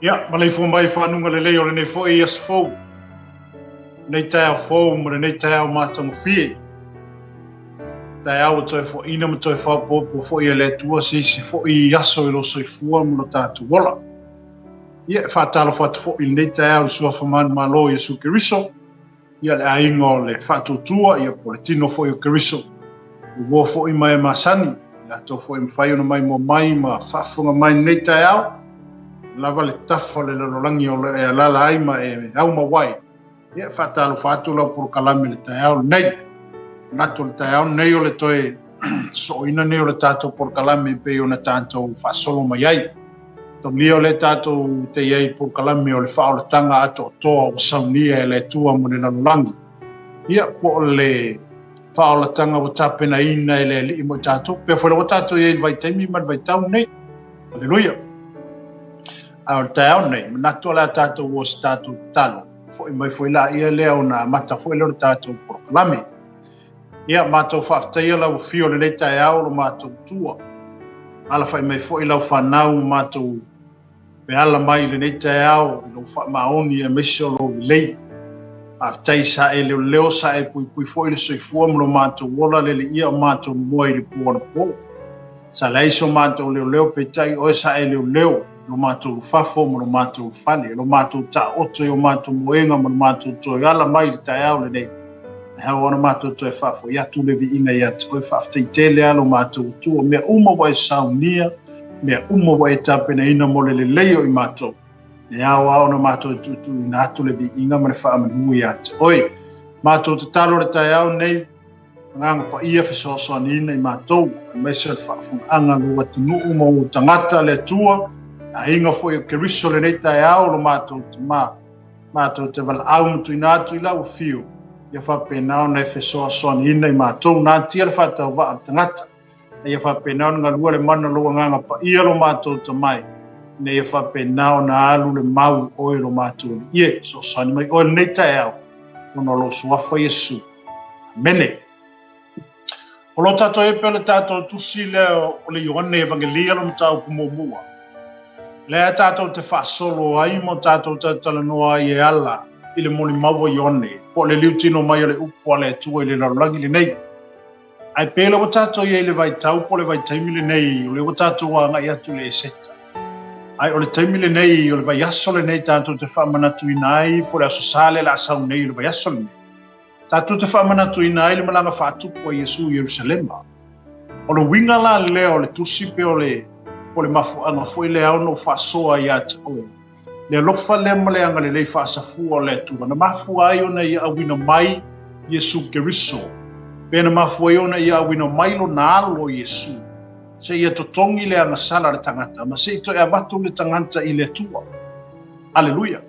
Ia, malai fo mai whanunga le leo le nei fo i as fo. Nei tai au fo, mara nei tai au mātangu fie. Tai au toi fo ina ma toi whapopo fo i le tua sisi fo i aso i lo soi fua mula tātu wala. Ia, whātalo whatu fo i nei tai au sua whamanu malo i su keriso. Ia le aingo le whatutua, ia po le tino fo i o keriso. Ua fo i mai masani. Ia to fo i mwhaiona mai mo mai ma whafunga mai nei tai au. Lava le tafa le lalolangi o le lala aima e au mawai. Ia whatalo whatu lau por kalame le tai au nei. Nato le tai au nei o le toe so ina nei o le tato por kalame pe o na tato whasolo mai ai. To lio le tato te iei por kalame o le whao le tanga ato toa o saunia e le tua mo le lalolangi. Ia po le whao le tanga o tapena ina e le li mo tato. Pea fwere o tato iei vai taimi man vai tau nei. Alleluia. Au te au nei, manatua la tātou o si tātou talo. Fo i mai fo i la ia lea o na mata fo i leo tātou proklame. Ia mātou whaftaia lau fio le nei tai au lo mātou tua. Ala fai mai fo i lau whanau mātou pe ala mai le nei tai au, lo wha maoni e mesio lo lei. Aftai sa e leo sa e pui fo i le soifua mlo mātou wola le ia o mātou mua i le puana po. Sa leiso mātou leo pe tai o sa e leo. Lo mātou fafo, mo lo mātou fale, lo mātou ta oto, lo mātou moenga, mo lo mātou toi ala mai le tai au le nei. Hea wana mātou toi fafo, ia tu le vi inga ia toi fafo, te tele lo mātou tua, mea uma wa e saunia, mea uma wa e tapena ina mo le leo i mātou. Hea wana mātou tutu ina atu le vi inga, ma le wha amanu ia te. Oi, mātou te talo le tai au nei, nganga pa ia fesoso anina i mātou, a meisa le fafo, anga lua tunu uma o tangata le tua, a inga foi o keriso le nei tai au lo mātou te mātou te wala au mutu i nātu i lau fio. Ia whapenao nei whesoa soani ina i mātou nā tia le whatau waa tangata. Ia whapenao ngā lua le mana loa nganga pa ia lo mātou te mai. Ia whapenao na alu le mau oi lo mātou. Ie, so soani mai oi nei tai au. Ono lo suafa Yesu. Amene. O lo tātou e pele tātou tusi leo o le Ioane Evangelia lo matau kumomua. Lea tātou te whaasolo ai mo tātou te talanoa i e ala i le moli maua Ioane. Po le liu tino mai le upua le tua i le narolangi le nei. Ai pēle o tātou i e le vai tau po le vai taimi le nei o le o tātou a ngai atu le e seta. Ai o le taimi le nei o le vai aso le nei tātou te whamanatu i nai po le aso sale la asau nei o le vai aso le nei. Tātou te whamanatu i nai le malanga whaatupu a Yesu i Jerusalema. O le winga la leo le tusi pe o le po le mafuanga foi le au no whasoa i ate o. Le lofa le maleanga le lei whaasafua le tua. Na mafua ai ona i awina mai Yesu Keriso. Pena mafua ai ona i awina mai lo na alo Yesu. Se ia totongi le anga sala le tangata. Ma se ito e abatu le tangata i le tua. Aleluia.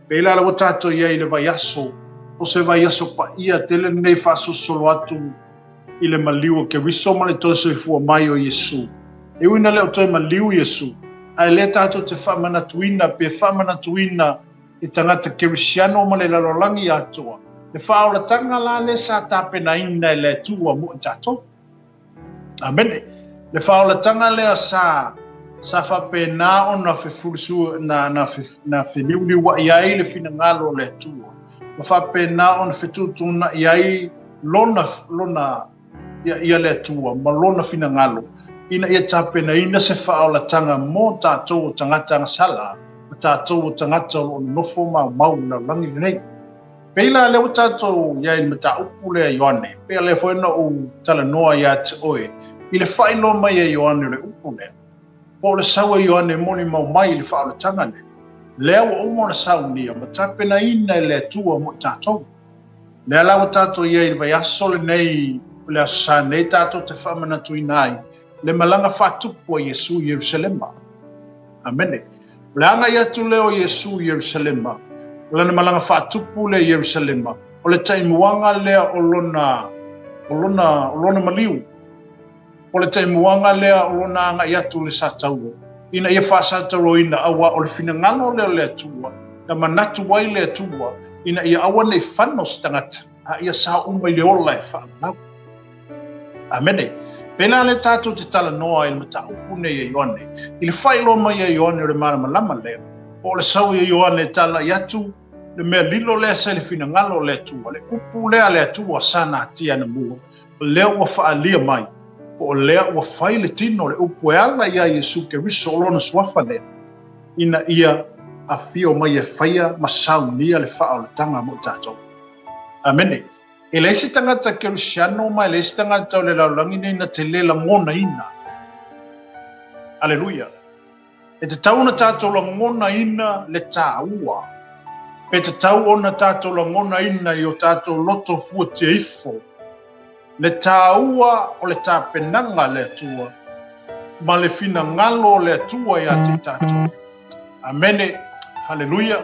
Pela la watato ia i le vaiaso. O se vaiaso pa ia tele nei whaaso solo atu i le maliu Keriso ma le toso i fua mai o Yesu. E uina leo toi maliu Yesu. Ai le tātou te whamanatuina, pe whamanatuina i tangata kerisiano ma le lalolangi atoa. Le whaolatanga la le sa tāpena ina i le tua mo i tātou. Amene. Le whaolatanga lea sa whapena o na whewhurisu na wheniuli wa iai le whina ngalo le tua. Le whapena o na whetutuna iai lona ia le tua, ma lona whina ngalo. Ina ia tapena ina se whaolatanga mo tātou o tangata ngasala, tātou o tangata o nofo mau na langi nei. Peila leo tātou iai mata upu lea Ioane, pea lea whaina o tala noa ia te oe, i le whaino mai e Ioane le upu lea. Po le saua Ioane moni mau mai le whaolatanga le. Lea wa umo na sau nia, ma tapena ina le tua mo tātou. Lea lawa tātou iai le vai aso le nei, le aso sa nei tātou te whamanatu inai, le malanga whatupu a Yesu Jerusalema. Amene. Le anga i atu leo Yesu Jerusalema. Le na malanga whatupu le Jerusalema. O le taimuanga lea o lona maliu. O le taimuanga lea o lona anga i atu le satau. Ina ia whasataro ina awa o le finangalo leo le atua. Na manatu wai le atua. Ina ia awa nei whanos tangata. A ia sa umai le ola e whanau. Amene. Pena le tātou te tala noa i le mata upu nei e Ioane. I le whailo mai e Ioane o le marama lama leo. o le sau ia Ioane tala iatu le mea lilo lea se le finagalo le atua le upu lea le atua sana atia na mua o lea ua faalia mai po o lea ua fai le tino le upu e ala ia Iesu Keriso o lona suafa lea ina ia afio mai e faia ma saunia le faaoletaga mo tatou amene e leisi tagata kerusiano ma e leisi tagata o le lalolagi nei na te lē lagona ina aleluia e te tau na tatou lagona ina le tāua pe te tau ona tatou lagona ina i o tatou loto fuateifo le tāua o le tapenaga le atua ma le finagalo le atua iā te tatou amene haleluia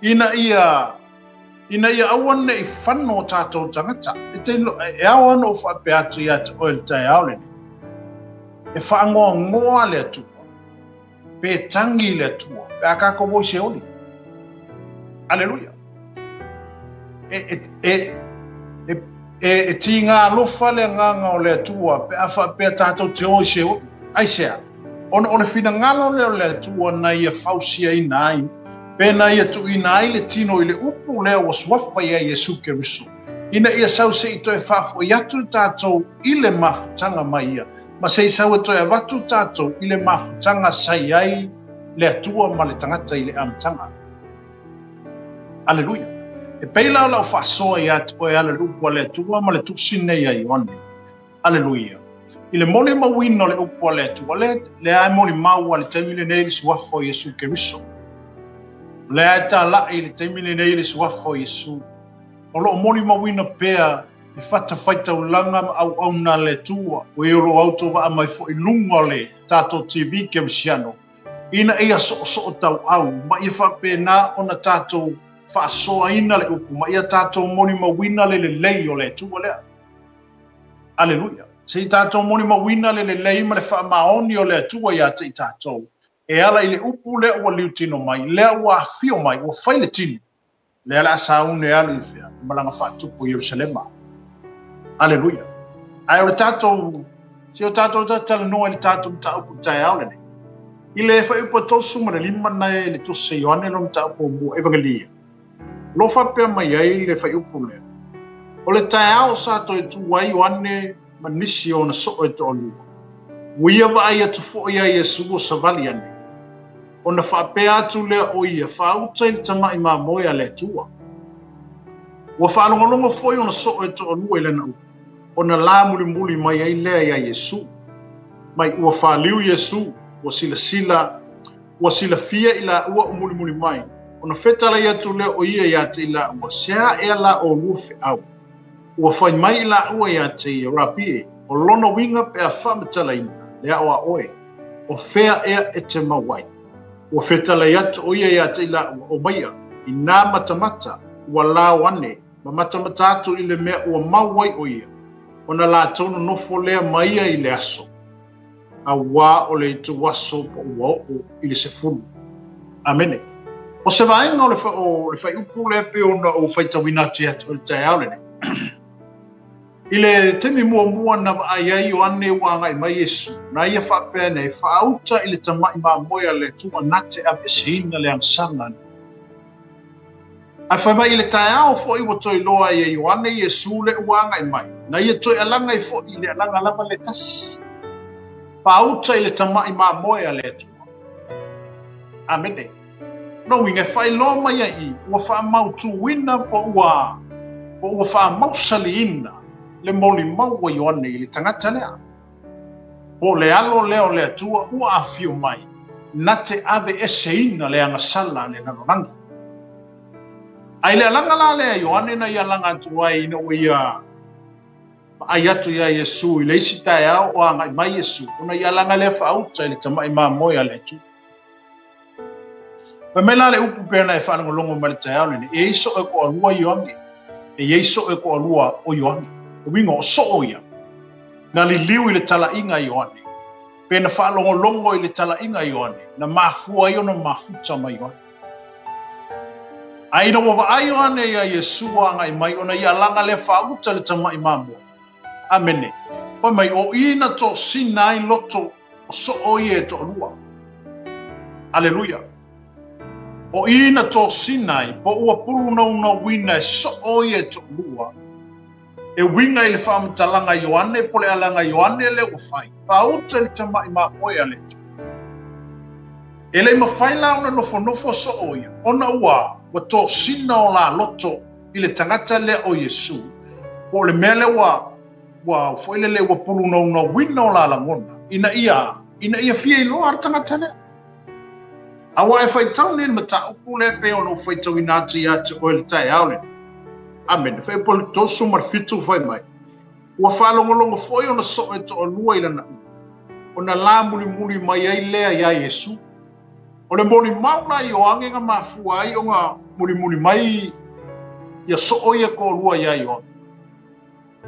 ina ia awana i whano tātou tangata e au ana o whape atu i atu o le tai au lene e whaangoa ngoa le atua pe tangi le atua pe akako boi se oli haleluia e tinga alofa le nganga o le atua pe a whape tātou te oi se oli ai sea ona o le finagalo le atua na ia fausia ina ai pena ia tuina ai le tino i le upu lea ua suafa ia Iesu Keriso ina ia sau se i toe whafo i atu tātou i le mafutanga mai ia ma se i sau e toe avatu tātou i le mafutanga sai ai le atua ma le tangata i le amtanga aleluia e peila lau whasoa i atu o e ala le upu le atua ma le tusine ia i wane aleluia i le mole mawino le upu le atua le ai mole maua le taimile nei le suafa o Iesu Keriso le ata la i le taimile nei le suafa o Iesu o loo moli mawina pea i whatafaita ulanga au na le tua o euro auto wa amai fo i lunga le tato TV Kerisiano ina ia so tau au ma ia whape na ona tato whaasoa ina le upu ma ia tato moli mawina le lei o le tua lea aleluia se tato moli mawina le lei ma le wha maoni o le tua ia te tato e ala i le upu lea ua liutino mai lea ua afio mai ua fai le tino lea la saune alu i fea malanga whaatupu Yerusalema aleluia ai o le tatou se o tatou tatala noa i le tatou mta upu tae au lene i le whai upa tosu ma le lima nei le tose Ioane lo mta upu mua evangelia lo whapea mai ai le whai upu lea o le tae au sa toi tuwai Ioane ma nisi o na so e to olua uia wa ai atu fo ia Iesu o savali ane ona whaapea atu lea o ia whaauta i le tamai ma moia le atua ua whaalongolongo foi ona so e to olua i lena upu ona la muli mai ai lea ia Iesu mai ua whaaliu Iesu ua sila fia i la ua muli mai ona whetala i atu lea o ia ia te i la ua sea ea la o lua au ua whai mai i la ua ia te i rapie o lona winga pe a whamatala ina lea oa oe o whea ea e te mawai ua whetala i atu o ia te i la ua o maia i nā matamata ua lao ane ma matamata atu i le mea ua mawai o ia ona la tono nofo lea maia i le aso a wā o le itu waso po ua o i le sefulu amene o se vaenga o le whai upu lea pe ona o whaitawina atu atu o le tae au lene i le temi mua na ai ai o ane ua ngai mai Iesu na ia whapea nei whaauta i le tamai ma moia le tua nate a pesina le angsanga ai whai mai i le tae au fo i wa toi loa i Ioane Iesu le ua ngai mai na ia toi alanga i fo i le alanga lava le tasi whaauta i le tamai ma moia le tua amene no winga whai loa mai ai ua wha mautu wina po ua wha mausali ina le moli maua Ioane i le tangata lea. Po le alo leo le atua ua afio mai, na te ave eseina le angasala le nanorangi. Ai le alanga la lea Ioane na i alanga atua ina o ia ai atu ia Iesu i le isi tae au o angai mai Iesu, ona i alanga le whaauta i le tamai maa moia le atu. Pa mela le upu pēna e whanangolongo ma le tae au lene, e iso e ko alua Ioane, e iso e ko alua o Ioane. O wingo o so ia na li liu i le tala inga Ioane pe na whaalongolongo i le tala inga Ioane na mafua i ona mafuta mai Ioane ai na wawa ai Ioane ia Iesu anga i mai ona i alanga le whauta le tamai mamua amene pa mai o ina to sina i loto o so o ie to alua aleluia O ina to sinai, po ua pulu na wina so oye to lua. E winga ile wha talanga Ioane, pole alanga Ioane le o whai. Pa uta le tamai ma oe ale tu. E le ma whai la una nofo so oye. Ona ua, wa to sina o la loto ile tangata le o Yesu. Po le mele wa foile le wa pulu na wina o la langona. Ina ia fia ilo ar tangata le. Awa e whai tau ni mata upu le pe ono whai tau inatu i atu o le tai aule. Amen. Whai poli tosu mar fitu whai mai. Ua whalongolongo whoi ona so e to o lua ila na u. Ona la muli mai ai lea ia Yesu. O le moni mauna i o ange nga mafua ai o nga muli mai ia so o ia ko lua ia i o.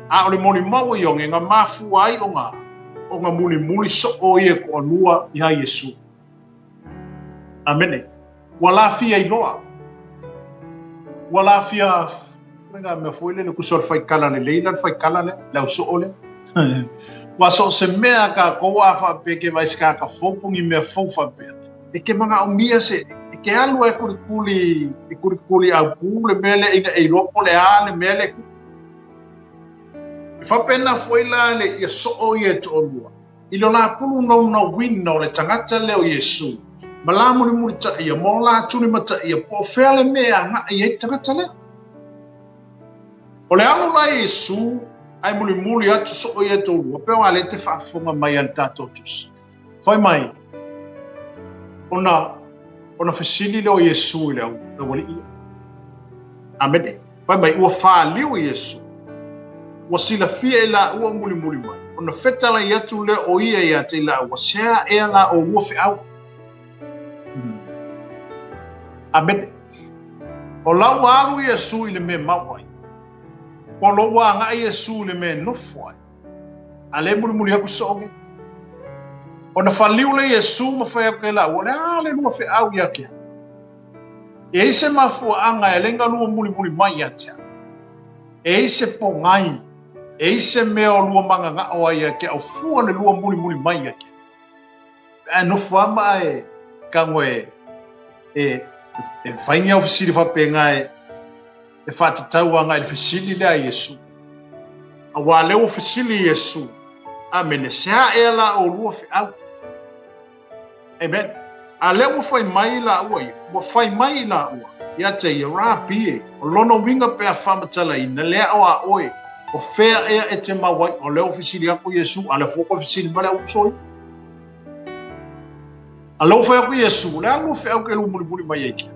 A o le moni mau i o nga mafua ai o nga muli so o ia ko lua ia Yesu. Amen. Wala fia iloa. Wala fia nga me foile le kusor fai kala le leila fai kala le la so ole. Wa so se mea ka ko wa fa pe ke vai ska ka fopungi me fo fa pe. E ke manga o mia se e ke alu e kuri a pule mele ina e ropo le ale mele. Fa pena foila le ia so o ye to lua. Ilo la pulu no winno le tangata le o Yesu. Malamu ni muri ta ia mola tuni mata ia po fele mea nga ia tangata le. O le anu la Yesu ai muli atu so o ia to lua. Pe o le te whaafonga mai an tato tus. Fai mai. Ona fesili le o Yesu le au na wali ia. Amen. Fai mai ua whaaliu Yesu. Ua sila fia e la ua muli mai. Ona fetala i atu le o ia te la ua sea e la o ua fe au. Amen. O lau alu Yesu i le me mawai. O lo wa nga Yesu le me nofai. Ale muli haku soge. Ona faliu le Yesu ma fai ke la o le ale lua fe au ia ke. E ise mafu anga e lenga lua muli mai atia. E ise po ngai. E ise mea o lua manga nga o ia ke au fua le lua muli mai ia ke. E nofa ma e kangoe e whainga o fisiri whapenga e whatatau anga i fisiri lea Yesu. A wā leo fisiri Yesu. Amen. E sea e la o lua fi au. Amen. A leo whai mai la ua i. Wa whai mai la ua. Ia te i rā pie. O lono winga pe a whamatala i. Na lea o a oe. O whea ea e te mawai. O leo fisiri ako Yesu. A le whoko fisiri mara usoi. A lau whai aku Yesu, le alu whai aku e lu muli mai eike.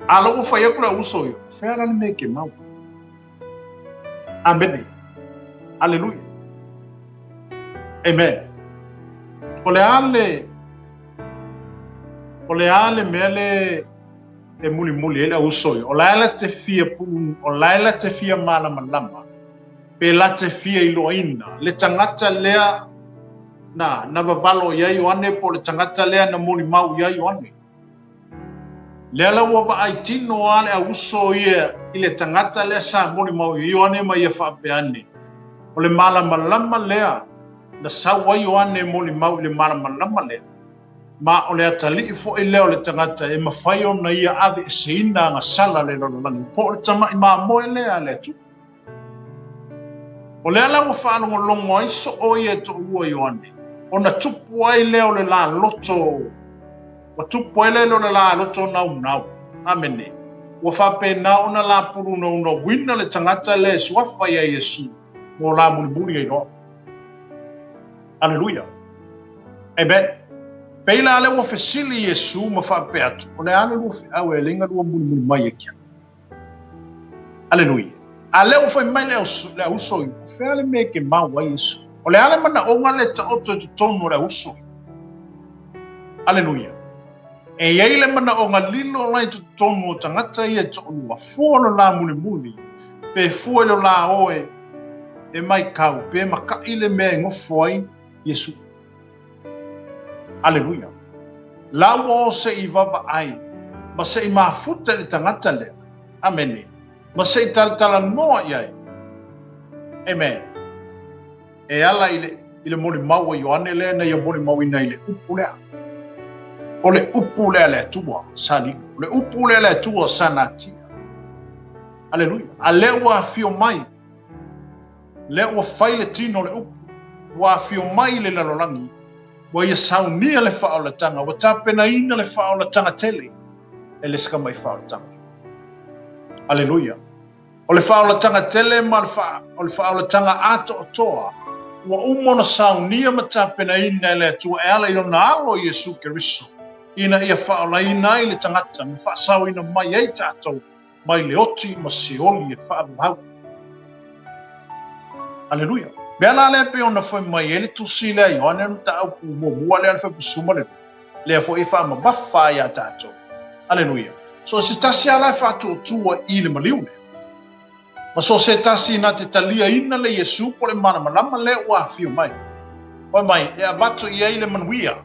A lau whai aku la usoi, whai arani me ke mau. Amen. Alleluia. Amen. O le ale mele e muli ele usoi. O laila te fia pun, o laila te fia malama. Pe la te fia iloina. Le tangata lea na vavalo ia Ioane po le tangata lea na muli mau ia Ioane. Lea la ua ai tino ale a uso ia i le tangata lea sa muli mau ia Ioane ma ia whaapeane. O le malama lea na sawa Ioane muli mau le malama lea. Ma o le atali i fo i leo le tangata e mawhai o na ia ave e seina nga sala le lololangi. Po le tamai ma moe lea le tu. O lea la ua whanongo longo ai so o ia to ua Ioane. Ona tupu ai leo le la loto. Wa tupu ai leo le la loto nau. Amene. Wa whape na ona la puru na wina le tangata le suafa ia Yesu. Mo la muli ai no. Alleluia. Amen. Peila le wa fesili Yesu ma whape atu. O le ale lua au e lenga lua muli mai e kia. Alleluia. A leo fai mai le usoi. Whea le me ke mau ai Yesu. O le ale mana o ngale ta oto tu tonu le uso. Alleluia. E iei le mana o ngalilo lai tu tonu o tangata ia tonu. A fuano la muli. Pe fuelo la oe. E mai kau. Pe maka ile me ngofo ai Yesu. Alleluia. La o se i vava ai. Ma se i mafuta le tangata le. Amene. Ma se i tala noa iai. Amen. E ala ile moli mau Ioane le na ia moli mau ina ile upu lea. o le upu le tua sali, o le upu le tua sanati. Aleluia. A le ua fio mai, le ua fai le tino le upu, ua fio mai le lalolangi, ua ia saunia le whaolatanga, ua tapena ina le whaolatanga tele, e le ska mai whaolatanga. Aleluia. O le whaolatanga tele ma o le whaolatanga ato o toa, ua umona saunia ma tapena ina le tua e ala ilo na alo Yesu Keriso. Ina ia whaolaina i le tangata, ma whaasau ina mai ei tātou, mai le oti ma sioli e whaavahau. Aleluia. Mea la le pe ona foi mai ele tusi le Ioane mta au pu mua le alfa pusuma le foi fa ma baffa ya tātou. Aleluia. So se tasi ala fa tua i le maliune. Ma so se tasi na te talia ina le Yesu po le mana malama le ua fio mai. Oi mai, e avato i eile manuia.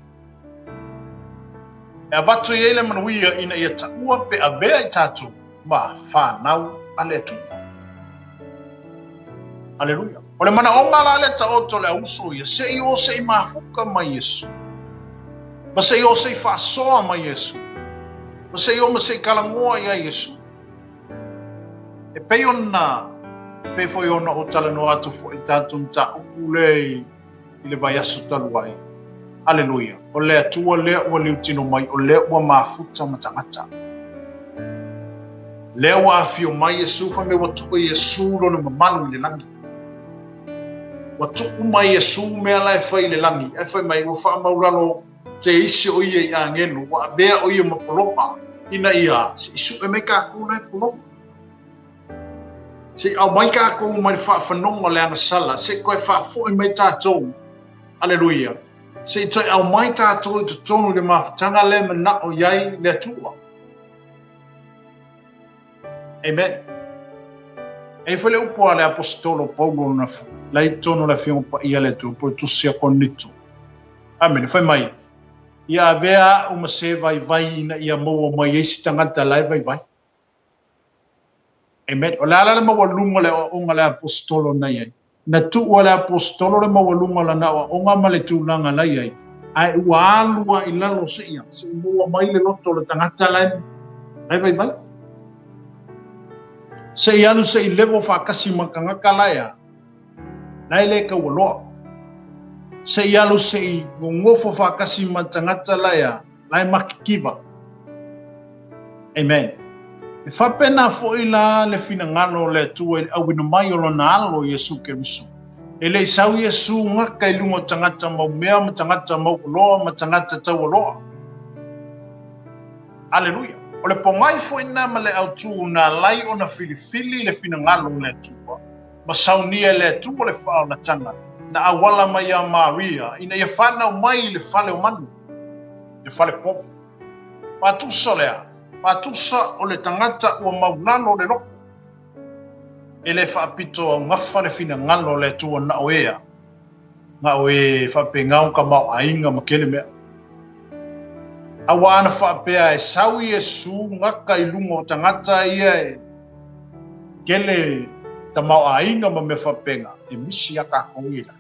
E avato i eile manuia ina ia taua pe avea i tātou. Ma whanau ale tu. Aleluia. O le mana o ngala le ta oto le auso ia se i o se i mafuka mai Yesu. Ma se i o se i whasoa mai Yesu. Ma se i o ma se i kalangoa ia Yesu. E pei ona, pei foi ona o tala no atu fo i tātou nta ulei i le vai asu taluai. Aleluia. O le atua lea ua liutino mai, o lea ua mafuta matangata. Lea ua afio mai Yesu, fa me watuka Yesu lona mamalu le langi. Watuku mai Yesu mea lai fai le langi, e fai mai ua wha mauralo te isi o ia i a ngenu, wa bea o ia mapolopa, ina ia, se isu e mei kākou lai polopa. Se au mai kākou mai wha whanonga le anga sala, se koe wha fo i mai tātou, aleluia. Se i toi au mai tātou i tonu le mawhatanga le mana o iai le atua. Amen. E fai le upo le apostolo Paulo na lai tono la fiong pa ia le tu po tu sia konito. Amen. Fai mai. Ia vea o se vai na ia mo mai esi tangata lai vai. Amen. O la mo lunga le o nga le apostolo na ia. Na tu o le apostolo le mo lunga la na o nga ma le tu langa la ia. Ai ua alua i lalo se ia. Se mo mai le loto le tangata lai vai. Se i alu se i levo whakasi makangaka laia. Nai le ka waloa. Se i alu se i ngofo whakasi matangata laia. Lai makikiva. Amen. E whapena fo i la le fina ngano le tua i awina mai o lona alo Yesu Keriso. E le isau Yesu ngaka i lungo tangata mau mea, matangata mau loa, matangata tau loa. Aleluia. O le pongai fo ina ma le autu na lai o na filifili le fina ngalo le tua. Ma saunia le tua le whao na tanga. Na awala mai a Maria. Ina ia whanau mai le fale o manu. Le fale popo. Patusa lea. Patusa o le tangata ua maunano le loko. E le whaapito au ngafa le fina ngalo le tua na oea. Nga oe whape ngau ka mau ainga makele mea. Awa ana whaapea e sau Yesu ngaka i lungo tangata ia e kele ta mau ainga ma me whapenga e misi a kākou ila.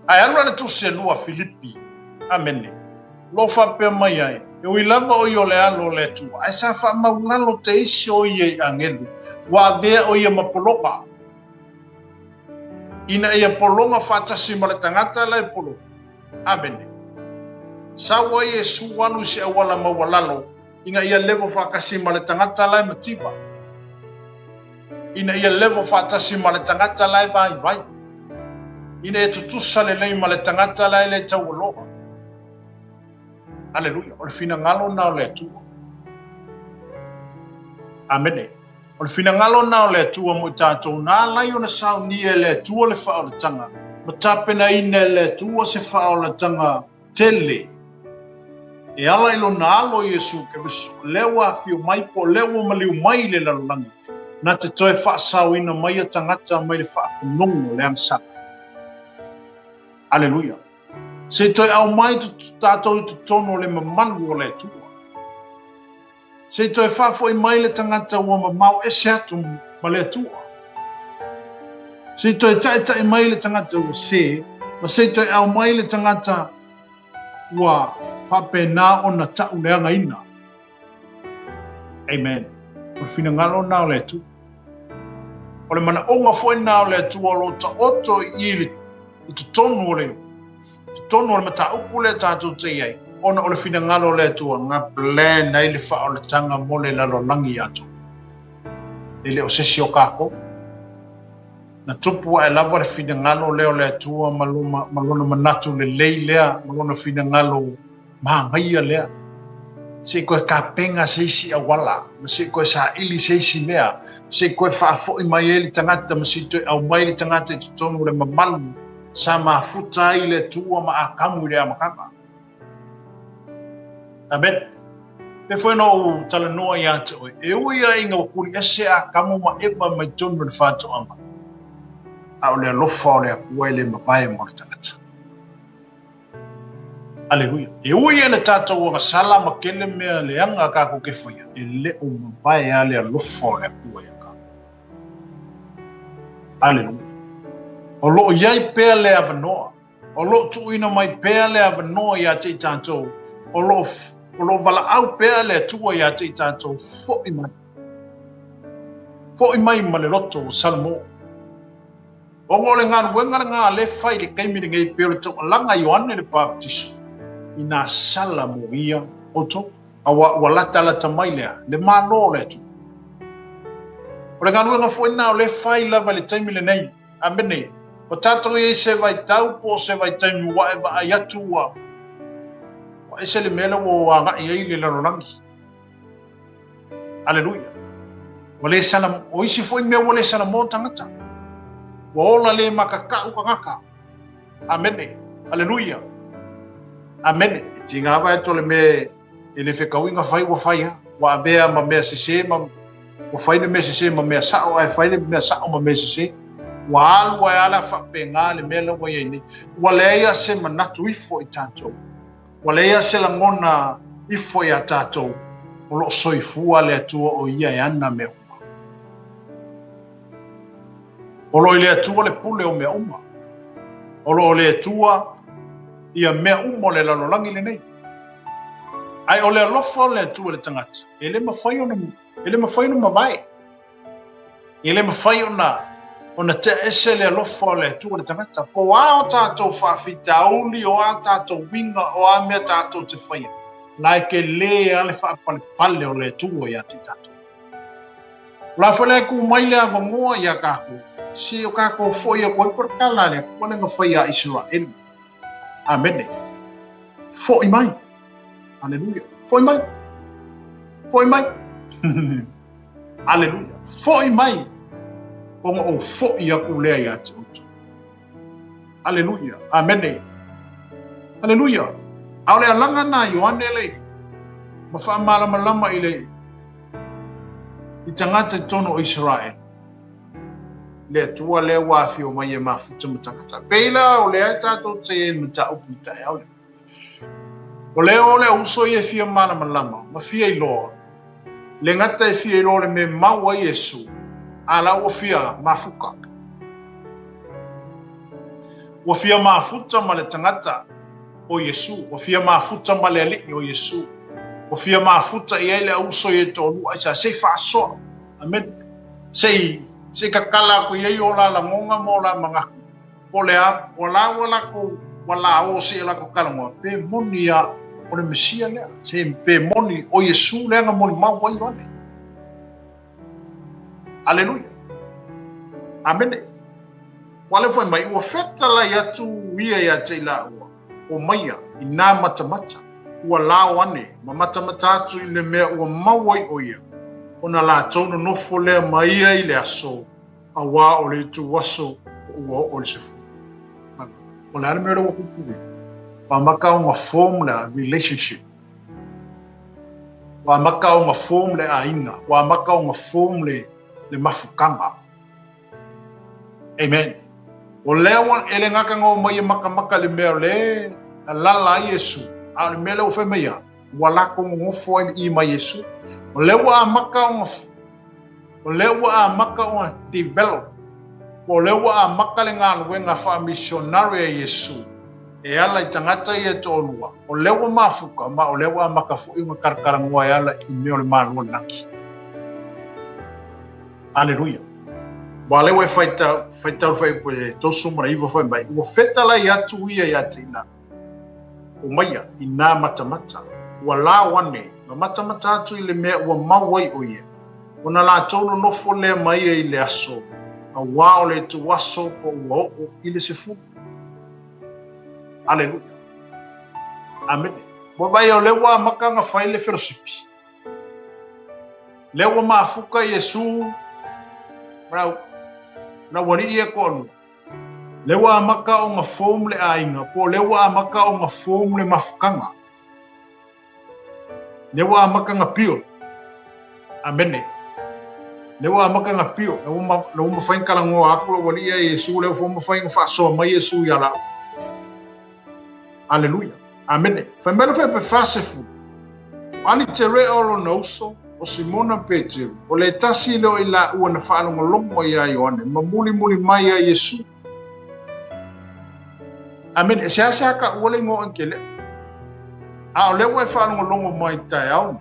Ai anu ana tu se lua Filipi. Amene. Lo whapea mai ai. E ui lava o i o le alo le tua. Ai sa wha maunalo te isi o i e angelu. Wa vea o i e mapolopa. Ina ia polonga whatasi ma le tangata lai polo. Amene. Sawa Yesu wanu se awala mawalalo. Inga ia levo whakasi ma le tangata lai matipa. Ina ia levo whatasi ma le tangata lai vai. Ina e tutusa le lei ma le tangata lai le tau aloha. Aleluia. O le fina ngalo na o le atua. Amene. O le fina ngalo na o le atua mo tātou nā lai o na sao ni e le atua le whao le tanga. Ma tāpena ina le atua se whao le tanga tele. E ala ilo na alo Yesu Keriso. Lewa fio mai po lewa maliu mai le lalangi. Na te toe whaasau ina mai a tangata mai le whaakunongo le angsana. Aleluia. Se toi au mai tātou i tutono le mamanu o le tua. Se toi whafo i mai le tangata ua mamau e se atu ma le tua. Se toi taita i mai le tangata ua se, ma se toi au mai le tangata ua Whapena o na tau leanga ina. Amen. O fina ngalo nao le tu. O le mana onga fo nao le tu o lo ta oto i le tonu o le. Tonu o le mata upu le tātou te iai. Ona o le fina ngalo le tu ngā plan nei le wha o le tanga mo le lalo langi ato. Le o sesi o kako. Na tupu e lava le fina ngalo leo le tua malona manatu le lei lea, malona fina ngalo mahangaia lea. Se koe ka penga seisi a wala, se koe sa ili seisi mea, se koe whaafo i mai e li tangata, ma si toi au mai li tangata i tutonu le mamalu, sa mafuta i le tua ma a kamu i le amakanga. Amen. Pe foi no tala noa i ate oi, e ui a inga wakuri ese a kamu ma eba mai tonu le whātu ama. A o le alofa o le akua i le mapae mo le tangata. Aleluia. E ui ane tātou o ngasala ma kele mea le anga kako ke whaia. E le o mapae a le alofa o le akua i aka. Aleluia. O lo iai pēa le avanoa. O lo tuina mai pēa le avanoa i ate i tātou. O lo vala au pēa le tua i ate i tātou. Fo i mai. Fo i mai ma le loto o Salmo. O ngole ngā wenga ngā le whai le kaimiri ngai pēo le tau langa Ioane le Baptiso. I nā sala mo ia oto. A wa lata lata mai lea. Le mālo le tu. O le ngā wenga fo ina o le whai lava le taimile nei. Amene. O tātou i se vai tau po se vai taimi wa e wa ai atu wa. Wa ese le mele o a ngai ei le larolangi. Aleluia. Wa le sana o isi fo i mea wa le sana mo tangata. Wa ola le makakau kangaka. Amene. Aleluia. Amene. Tinga wa to le me ele fe kauinga fai wa fai wa bea ma me se ma wa fai le me se ma me sa o ai fai le me sa o ma me se wa alu wa ala fa penga le me lo wa ni wa le ia se manatu ifo i tatou wa le ia se la ngona ifo ya tatou o lo soifua le atua o ia e ana me o lo le atua le pule o me uma. O lo le atua ia me uma le lalolangi le nei. Ai o le alofa le atua le tangata. Ele mawhai ona mawai. Ele mawhai ona te ese le alofa le atua le tangata. Ko a o tātou whawhita auli o a tātou winga o a mea tātou te whaia. Lai ke le ale whaapale pale o le atua ia te tātou. La whale ku mai le avangoa ia kako. Si o kako foia koe porkala le kone nga whaia Israel. Amen. Fo i mai. Aleluia. Fo i mai. Fo i mai. Aleluia. Fo i mai. Onga o fo i aku lea ia te utu. Aleluia. Amen. Aleluia. Au le alanga na Ioane lei. Ma wha malama lama i lei. I tangata tono o Israel. Le tua le wafi o mai e mafuta matangata. Peila o le ai tātou te e mata upu i tae au le. O le uso i e fia malama lama. Ma fia i loa. Le ngata e fia i loa le me maua i Yesu. Ala o fia mafuka. O fia mafuta ma le tangata o Yesu. O fia mafuta ma le ali o Yesu. O fia mafuta i ele uso i e tolu. Aisa se whaasoa. Amen. Se kakala ko i o la ngonga mo la mga. O le a, o la wala ko, wala o se la ko kalangoa. Pe moni a, o le Mesia lea. Se pe moni o Yesu lea nga moni mau wai wane. Aleluia. Amen. Wale foi mai, ua feta la yatu ia ia te la ua. O maia, i nā matamata. Ua lao ane, ma matamata atu i le mea ua mawai o ia. Ona la tonu nofo lea maia i le aso. A wā o le tu waso ua o le sefu. O le ane mea rewa kukuwe. Wa maka o nga form le relationship. Wa maka o nga form le aina. Wa maka o nga form le mafukanga. Amen. O lea ele ngaka ngau mai maka le mea le lala Yesu. A le mea leo whemea. Walako ngofo i ma Yesu. O lea a maka o develop. O lea a maka le ngā luenga wha missionary a Yesu. e ala I tangata I e tōlua, o lewa mafuka, ma o lewa makafu I makarakarangoa e ala I meo le mālua naki. Aleluia. Wa lewa e whaitau po e tosu mara iwa whai mai, ua whetala I atu ia I ate ina. O maia, I nā matamata, ua la wane, ma matamata atu I le mea ua mawai o ia. O na la tono nofo lea mai I le aso, a wā o le tu waso po ua o I le sefu. Aleluia. Amen. Wa vai o lewa makanga whai le wherosipi. Lewa maafuka Yesu, brau, na wari ia konu. Lewa maka o ngā foam le ainga, po lewa maka o ngā foam le mafukanga. Lewa maka ngā pio. Amene. Lewa maka ngā pio. Lewa mawhain kalangoa aku la wari ia Yesu, lewa foam mawhain whaasoa mai Yesu ia la. Aleluia. Amene. Whaimera whai pe whasefu. Ani te rea o lo nauso. O Simona Petru, o le tasi leo I la ua na whaanonga longo I a Ioane, ma muli mai a Yesu. Amen, e sea ka ua le ngō ankele. A o lewa e whaanonga longo mai tai aone.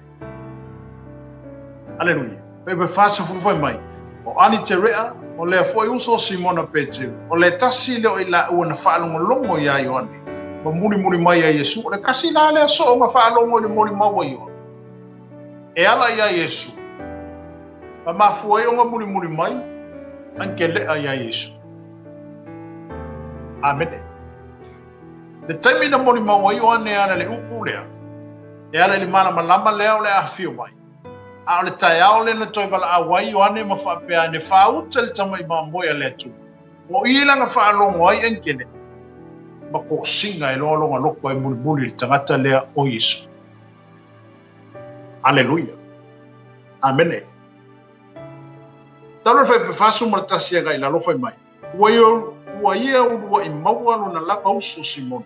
Aleluia. Pepe whaasa fuwhai mai. O ani te rea, o le foi uso o Simona Petru, o le tasi leo I la ua na whaanonga longo I a Ioane, ma muli mai a Yesu. O le kasi la lea so o ngā whaanonga I le moli maua Ioane. E ala ia Yesu. Pa mafua I o ngā muri mai, anke lea ia Yesu. Amen. Le taimi na mori maua I o ane ana le upu lea. E ala li mana malama lea o le ahfio mai. A o le tai ao le na toi wala awai o ane ma whaapea ne whauta le tamai ma moia le atu. O ilanga whaalongo ai anke le. Ma ko singa e loa loko e muri le tangata lea o Yesu. Aleluia. Amen. Talo fai pe fasu martasia ga ila lo fai mai. Ua ia ua I maua lo na lapa uso Simona.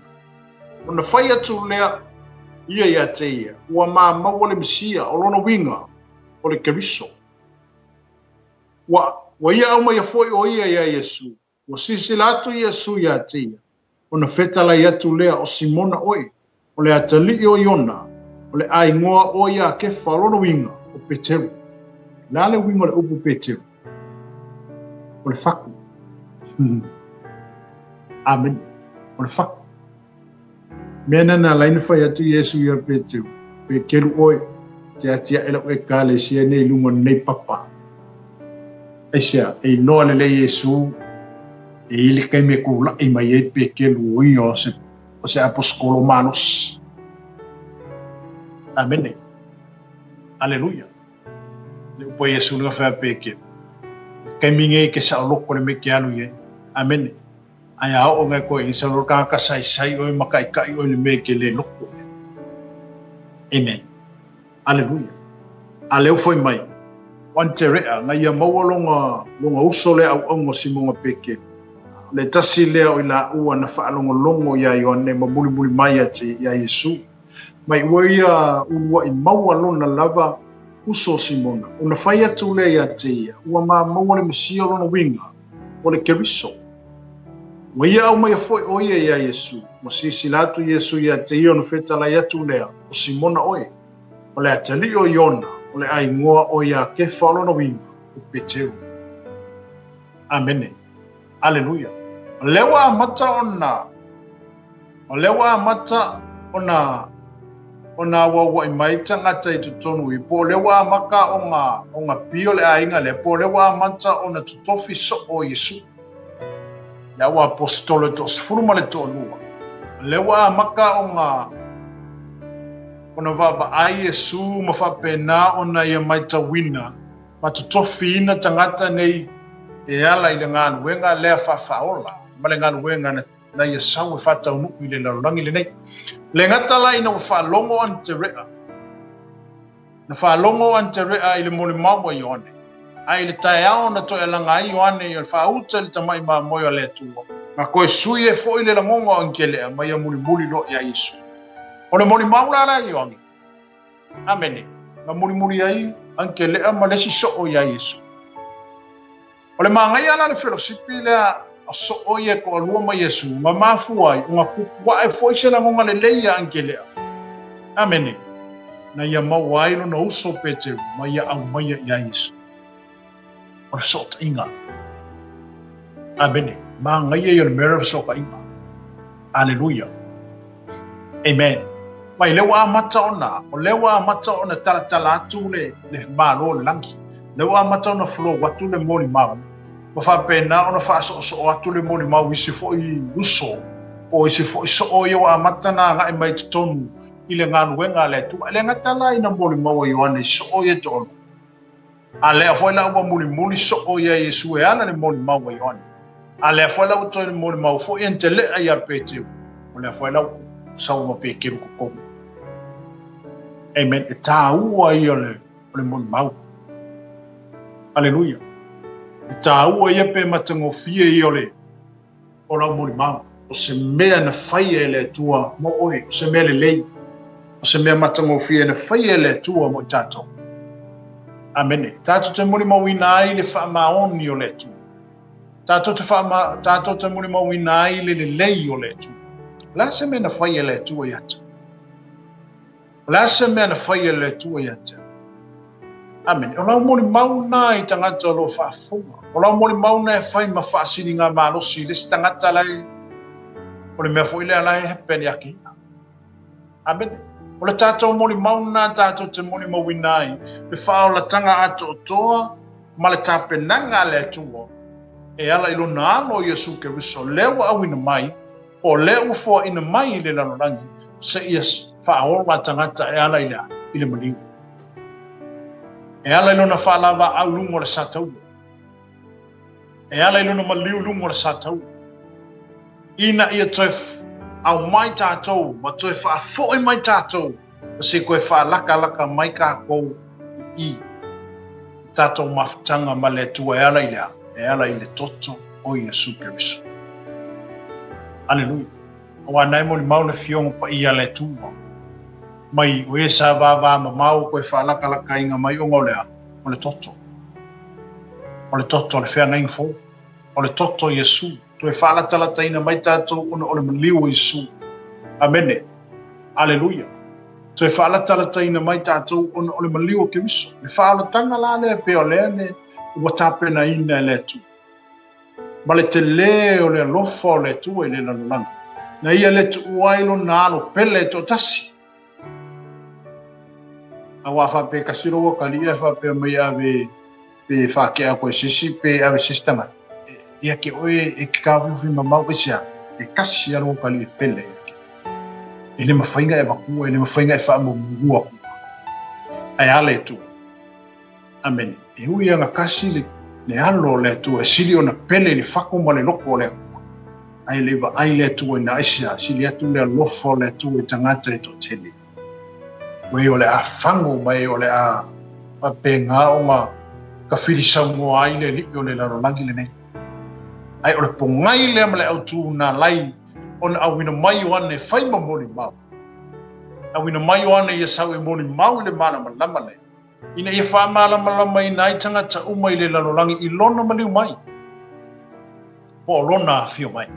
O na fai atu lea ia te ia. Ua maa maua le misia o lona winga o le keriso. Ua ia au mai a foi o ia Yesu. Ua sisila atu Yesu ia te ia. O na fetala ia atu lea o Simona oi. O le atali o Iona. O le ai ngoa o ia ke whalona winga o Peteru. Nā le winga le upu Peteru. O le whaku. Amen. O le whaku. Mena nā laina whai atu Yesu ia Peteru. Pekeru oe. Te atia ela oe kāle sia nei lunga nei papa. Eisia, e noa le Yesu. E ili kai me kula I mai e Pekeru oi o se aposkolo manos. Amen. Aleluia. Le upo Yesu nga whea peke. Kai minge ke sa oloko le meke alu ye. Amen. Ai ao ngai koe I sa loka ka sai oi makai oi le meke le loko. Amen. Aleluia. Aleu foi mai. Wante rea ngai ia maua longa uso le au ongo Simona peke. Le tasi lea o la ua na whaalongo longo ia Ioane ma muli mai ate ia Yesu. Mai uia ua I maua lona lava uso Simona. Una whai atu lea ia te ia. Ua maa maua le masio lona winga o le keriso. Ua ia au mai a foi o ia Yesu. Ma sisilatu Yesu ia te ia ona whetala ia atu lea o Simona oe. O le atali o Iona. O le ai ngoa o ia kefa lona winga o Peteru. Amene. Aleluia. O lewa amata ona. O lewa amata ona wa I mai tangata I tutonu I po lewa maka o ngā pio le ainga le po lewa mata ona tutofi so o Yesu. Lewa apostolo to sfuruma le tolua. Lewa maka ona vava ai Yesu ma whapena ona ia mai tawina ma tutofi ina tangata nei e ala I le ngānu wenga lea whawhaola ma le ngānu wenga na ia sau e whatau nuku I le larurangi le nei. Le ngata la ina whalongo ante rea. Na whalongo ante rea I le mole maua Ioane. Ai le tae ao na toi alanga ai Ioane I le whauta le tamai maa moia le atua. Ma koe sui e fo I le langongo anke lea mai a muli lo ia Yesu. O le mole maua la Ioane. Amene. Ma muli ai anke lea ma lesi so o ia Yesu. O le maangai ala le fellowshipi lea o so o ia ko alua mai Yesu ma mafu ai unga wa e foi se la ngonga le leia angele amen na ia mau ai lo no so pete ma ia au mai ia Yesu o so inga amen ma ngai ia mera so ka inga hallelujah amen mai lewa mata ona o lewa mata ona tala atu le malo langi lewa mata ona flo watu le moli mau ma fa pena ona fa so atu le moli mau isi fo I uso o isi fo so o yo amata na nga mai tonu ile nga luenga le tu le nga tala ina moli mau yo ane so o ye tonu ale fo la o moli so o ye Yesu e ana le moli mau yo ane ale fo la o to le moli mau fo entele aya pete o le fo la sau ma pe ke ko amen ta ua ia le moli mau hallelujah ta ua ia pe matangofia ia le o la moli mau o se mea na faia le tua mo oi o se mea le lei o se mea matangofia na faia le tua mo tato amen tato te moli mau ina ai le wha maoni o le tua tato te moli mau ina ai le lei o le tua la se mea na faia le tua iata la se mea na faia le tua iata amen o la moli mau na I tangata lo whaafunga o la moli mau na e whai ma whaasini ngā mālosi le si tangata lai o le mea fo ile alai he peni aki amen o le tātou moli mau na tātou te moli mau inai le whao la tanga ato o toa ma le tāpenanga le atua e ala ilo na alo Yesu ke riso lewa au ina mai o leo fo ina mai le lalorangi se ias whao la tangata e ala ile maliu e ala ilo na whalava au lungo le satau e ala ilo na maliu lungo le satau ina ia toi au mai tātou ma toi whaafoi mai tātou se koe whaalaka mai kā kou I tātou mawhtanga ma le tua e ala I le toto o Yesu Keriso hallelujah o anai mo li mau le fionga pa ia le tua mai o e sa vava ma mau koe whaalaka inga mai o ngolea o le toto le whea ngai fo o le toto Yesu toe whaalatala ina mai tātou o le maliu Yesu amene hallelujah toe whaalatala ina mai tātou o le maliu o Keriso le whaalatanga la le pe o lea ne ua tāpena ina le tu ma le te le o le alofa o le tu e le lalolanga na ia le tu uailo na alo pele to tasi awa whape kasiro o kalia whape mai ave pe whake a koe sisi pe ave sistema ia ke oe e ke kawuwhi mamau e sia e kasi alo kalia pele e le mawhainga e wakua e le mawhainga e whaamo mugua ai ale tu amen e hui anga kasi le alo le tu e sili o na pele le whako ma le loko le ai lewa ai le tu e na isia sili atu le lofo le tu e tangata e to tele wei o le a whango mai o le a penga o ma ka whirisango ai le li o le larolangi le nei ai o le pongai le ama le au tu na lai o na awina mai o ane whai ma moli mau awina mai o ane ia sau e moli mau le mana ma lama le ina ia wha lama ina ai tangata umai le larolangi I lona maliu mai po o lona fio mai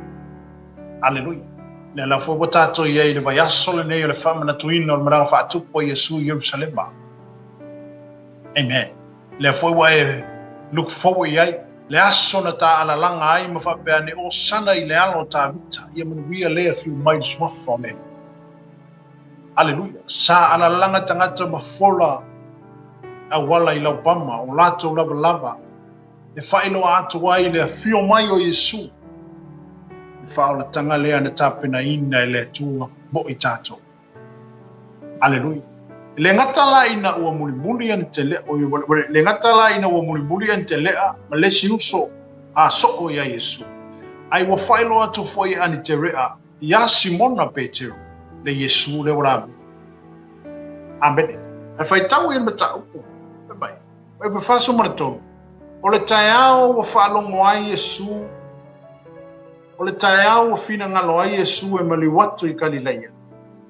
hallelujah le la fo botato ye le vai aso le nei le fama na tuina o mara fa tupo Yesu Jerusalem amen le fo wa look forward ye le aso na ta ala langa ai ma fa pe ane o sana I le alo ta vita ye mun wi le a few miles from it hallelujah sa ala langa tangata ma fola a wala I laupama o lato lava e whailo atu ai le fio mai o Yesu whaola tanga lea na tapena ina le tua mo I tātou. Hallelujah. Le ngatala ina ua muli an te lea, le ngatala ina ua muli an te lea, ma le si uso a soko ia Yesu. Ai wa whailo atu foi ani te rea, ia Simona Petero, le Yesu le ora. Amen. E whai tau i mata upo. E mai. E pe whaso maratou. O le taiao wa whaalongo ai Yesu, o le taiao o fina ngalo ai Yesu e maliwatu I Galileia.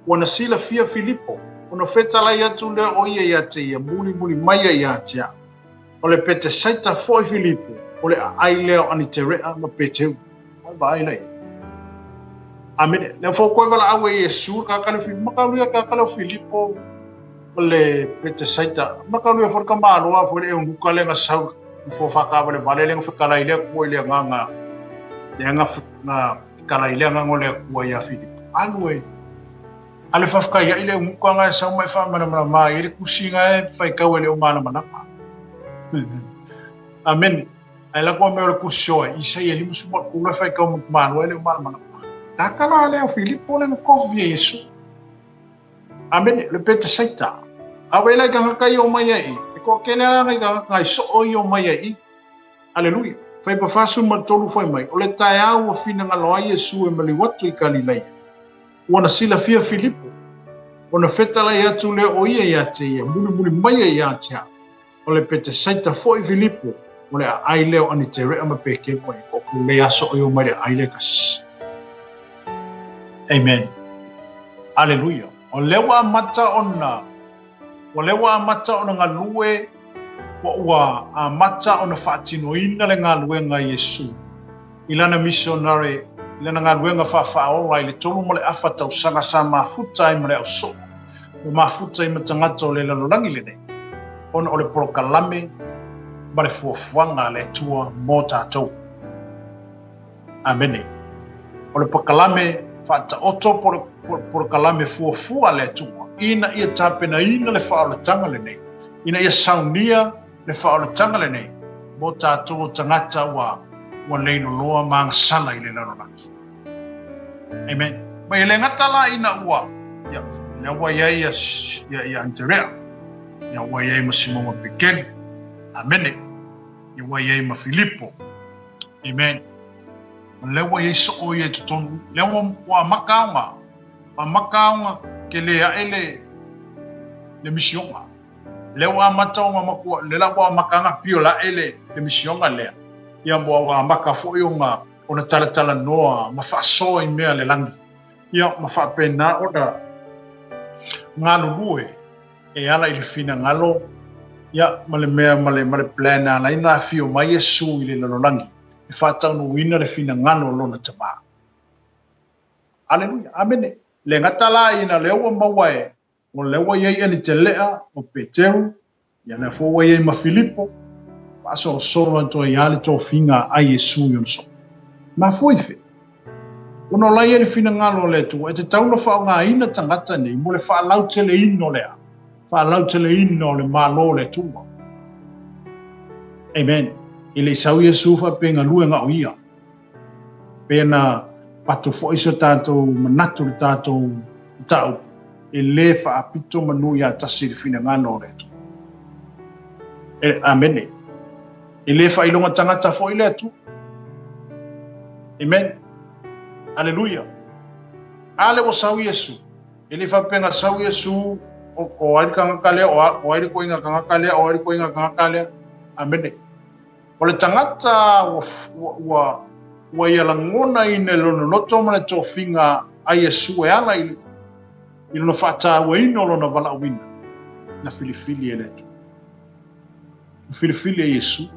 Wana sila fia Filipo, ona fetalai atu lea o ia te ia muli maia ia tia. O le pete saita foi Filipo, o le ai leo ani te rea ma peteu. vai nei amene le fo ko bala awe Yesu ka kala fi makalu ka kala Filipo le pete saita makalu for ka malo fo le un kala nga sau fo fa ka bale bale le kala ile ko ile nga nga kala ile nga ngole ko ya Filipo alwe ale fa ka ya ile un ko nga sau mai fa mana ma ile kusinga fa ka wele o mana mana amen ala ko me ko show isa ye limu sumo ko na fa ka mana wele o mana takala le Filipo le ko Yesu amen le pete saita awela ka ka yo mai ai ko kenera nga so o yo mai ai aleluia fai pa fasu ma tolu foi mai o le taia o fina nga loa Yesu e mali watu i Galilei ona sila fia Filipo ona fetala ia tu le o ia ia te ia muli mai ia tia o le pete saita foi Filipo o le ai leo ani te rea ma peke mai o le aso o yo mai ai le kas amen aleluia o lewa mata ona nga lue wa a mata ona fatino ina le nga lue nga Yesu ilana missionary ilana nga lue nga fa o le tolu mo le afa tau sanga sa mafuta i mre so mafuta i matangata o le lalolangi le nei ona o le prokalame bare fuafuanga le tua mo tatou amene o le prokalame fata oto prokalame fuafua le tua ina ia tapena ina le fa'aoletanga le nei ina ia saunia le fa'aoletanga le nei mo tatou tangata wa leino loa magasala i le lalolaki amen mai le ngata la ina ua ia ua ia Andrea ia ua ia ma Simon Piken amene ia ua ia ma Filipo amen le ua ia so o ia tutonu le ua makaonga ke le aele le misionga le wa matonga makua le la wa makanga pio la ele le misionga le ia mo wa maka fo yonga ona tala noa ma fa so i mea le langi ia ma fa pena oda ngalo lue e ala i fina ngalo ia male mea male plana la ina fio mai Yesu i le langi e fa tau wina le fina ngalo lona tama aleluia amene le ngatala ina le wa mawae o le wa ye ni te lea o Peteru ia na fo wa ye ma Filipo pa so anto ia le to finga a Yesu yonso ma foi fe ono la ye fina ngalo le tu e te tau no fa nga ina tangata ni mo le fa lau tele ino le fa lau tele ino le malo le tu amen ile sau Yesu fa penga luenga o ia pena patu fo iso tatou manatu tatou tau e le fa apito manu ya tasi fina ngano le tu amen e le fa ilonga tangata fo ile tu amen aleluia ale o sau Yesu ele fa penga sau Yesu o ai kanga kale o ai ko inga kanga kale o ai ko inga kanga kale amen o le tangata wa ia langona i ne lono loto mana to finga a Yesu e ala i lono fata wa ino lono vala wina na filifili ele tu filifili e Yesu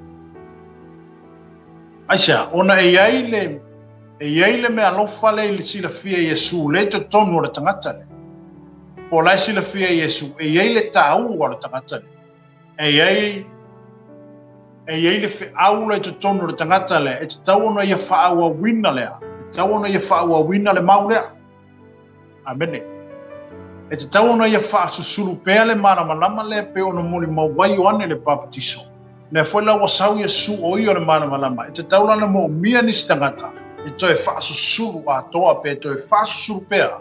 aisha ona e yaile me alofa le sila fia Yesu le to tonu o le tangata le o la sila fia Yesu e yaile tau o le tangata le e ele fe aula te tonu le tangata le e te tau ona ia whaaua wina lea e tau ona ia whaaua wina le mau lea amene e te tau ona ia whaasusuru pea le maramalama le pe ona moli mawai o ane le papatiso le foi la wasau Yesu o iyo le maramalama e te tau lana mo mia nisi tangata e toi whaasusuru a toa pe toi whaasusuru pea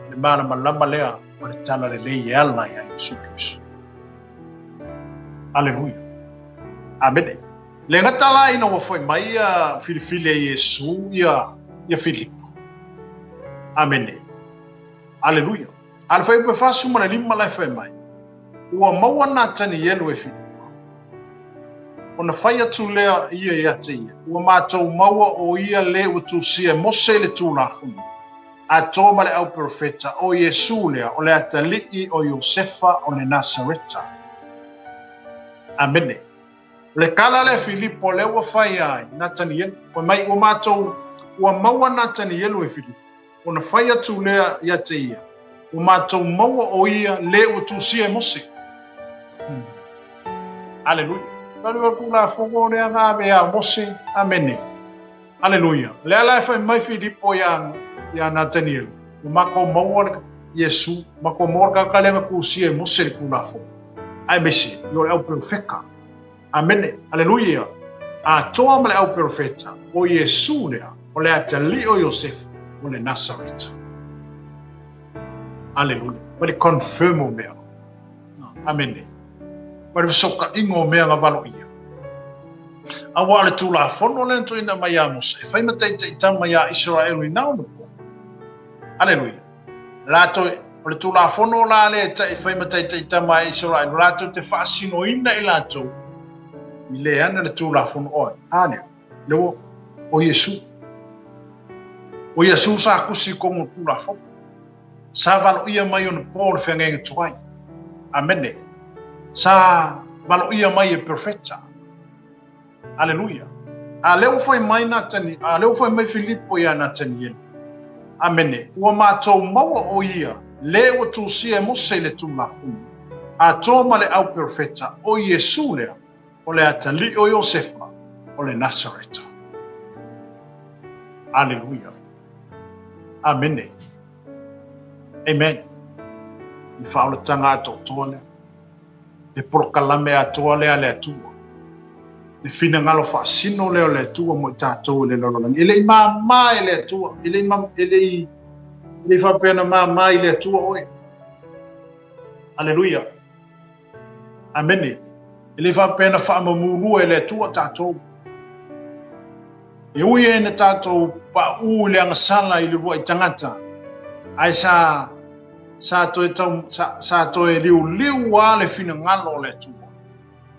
le maramalama lea o le tala le lei ala ya Yesu Kristo aleluia amene le ngatala ina wa foi mai a filifili Yesu ia Filipo amene aleluia al foi pe fasu mana lima la foi mai ua maua na tani yelu e Filipo ona fai atu lea ia te ia ua mātou maua o ia le utu sia mose le tūla funu a tōma le au profeta o Yesu lea o le atalii o Josefa o le Nasareta amene le kala le Filipo le ua fai ai Nathaniel o mai o mātou ua maua na tani yelu e Filipo. O na whaia tu lea ia te ia. O mātou maua o ia le o tu sia e mose. Aleluia. Taru ku la fongo le nga be a mose. Amene. Aleluia. Le ala fa mai Filipo ya Nathaniel. O mako maua Yesu, mako morga kale ma ku sia e mose ku la fongo. Ai besi, yo el profeta. Amene. Aleluia. A toa male au profeta. O Yesu lea. O le atali o Yosef. O le Nazareth. Aleluia. Pari confirm o mea. Amene. Pari soka ingo mea nga valo ia. Awa ale tula fono le to ina mai amos. E fai matai te tama ya Israel ina no po. Aleluia. Lato ole tula fono la le te fai matai te tama Israel. Lato te fasino ina i lato. I le ana le tula fono o. Ane. Leo o Yesu. O Yesu sa kusi kongo tula fono. Sa valo ia mai on Paul fengenga tuai. Amene. Sa valo ia mai e perfecta. Aleluia. A leo foi mai Natani, a leo foi mai Filipo ia Nathaniel. Amene. Ua mātou maua o ia, leo tu sia mose le tu mafu. A toma le au perfecta o Yesu lea, o le atali o Yosefa, o le Nazareth. Aleluia. Amene. Amen. I whaole tanga ato tole. E prokalame ato le ale atua. E fina ngalo whaasino leo le atua mo i tātou le lorolang. Ele i mama i le atua. Ele i whapena mama i le atua oi. Aleluia. Amene. Ele i whapena whaamamurua i le atua tātou. E ui e ne tātou pa u le angasala i le rua i tangata. Ai sa toe liu a le fina ngalo le tua.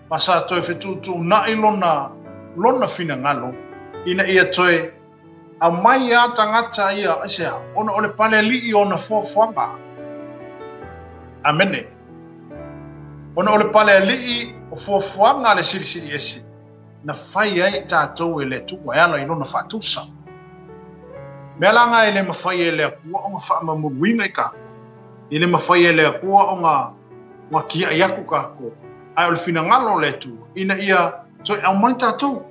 Pa sa toe fetutu na i lona fina ngalo. Ina ia toe a mai a tangata ia isea. Ona ole pale li i ona fofuanga. Amene. Ona ole pale li i o fofuanga le siri esi. Na fai ai tātou e le tua. Eala i lona fatusa. Melanga ele mawhai ele akua o ngā whaamamuruinga i kako. Ele mawhai ele akua o ngā kia i aku kako. Ai ole whina ngalo le tu. Ina ia, so au mai tātou.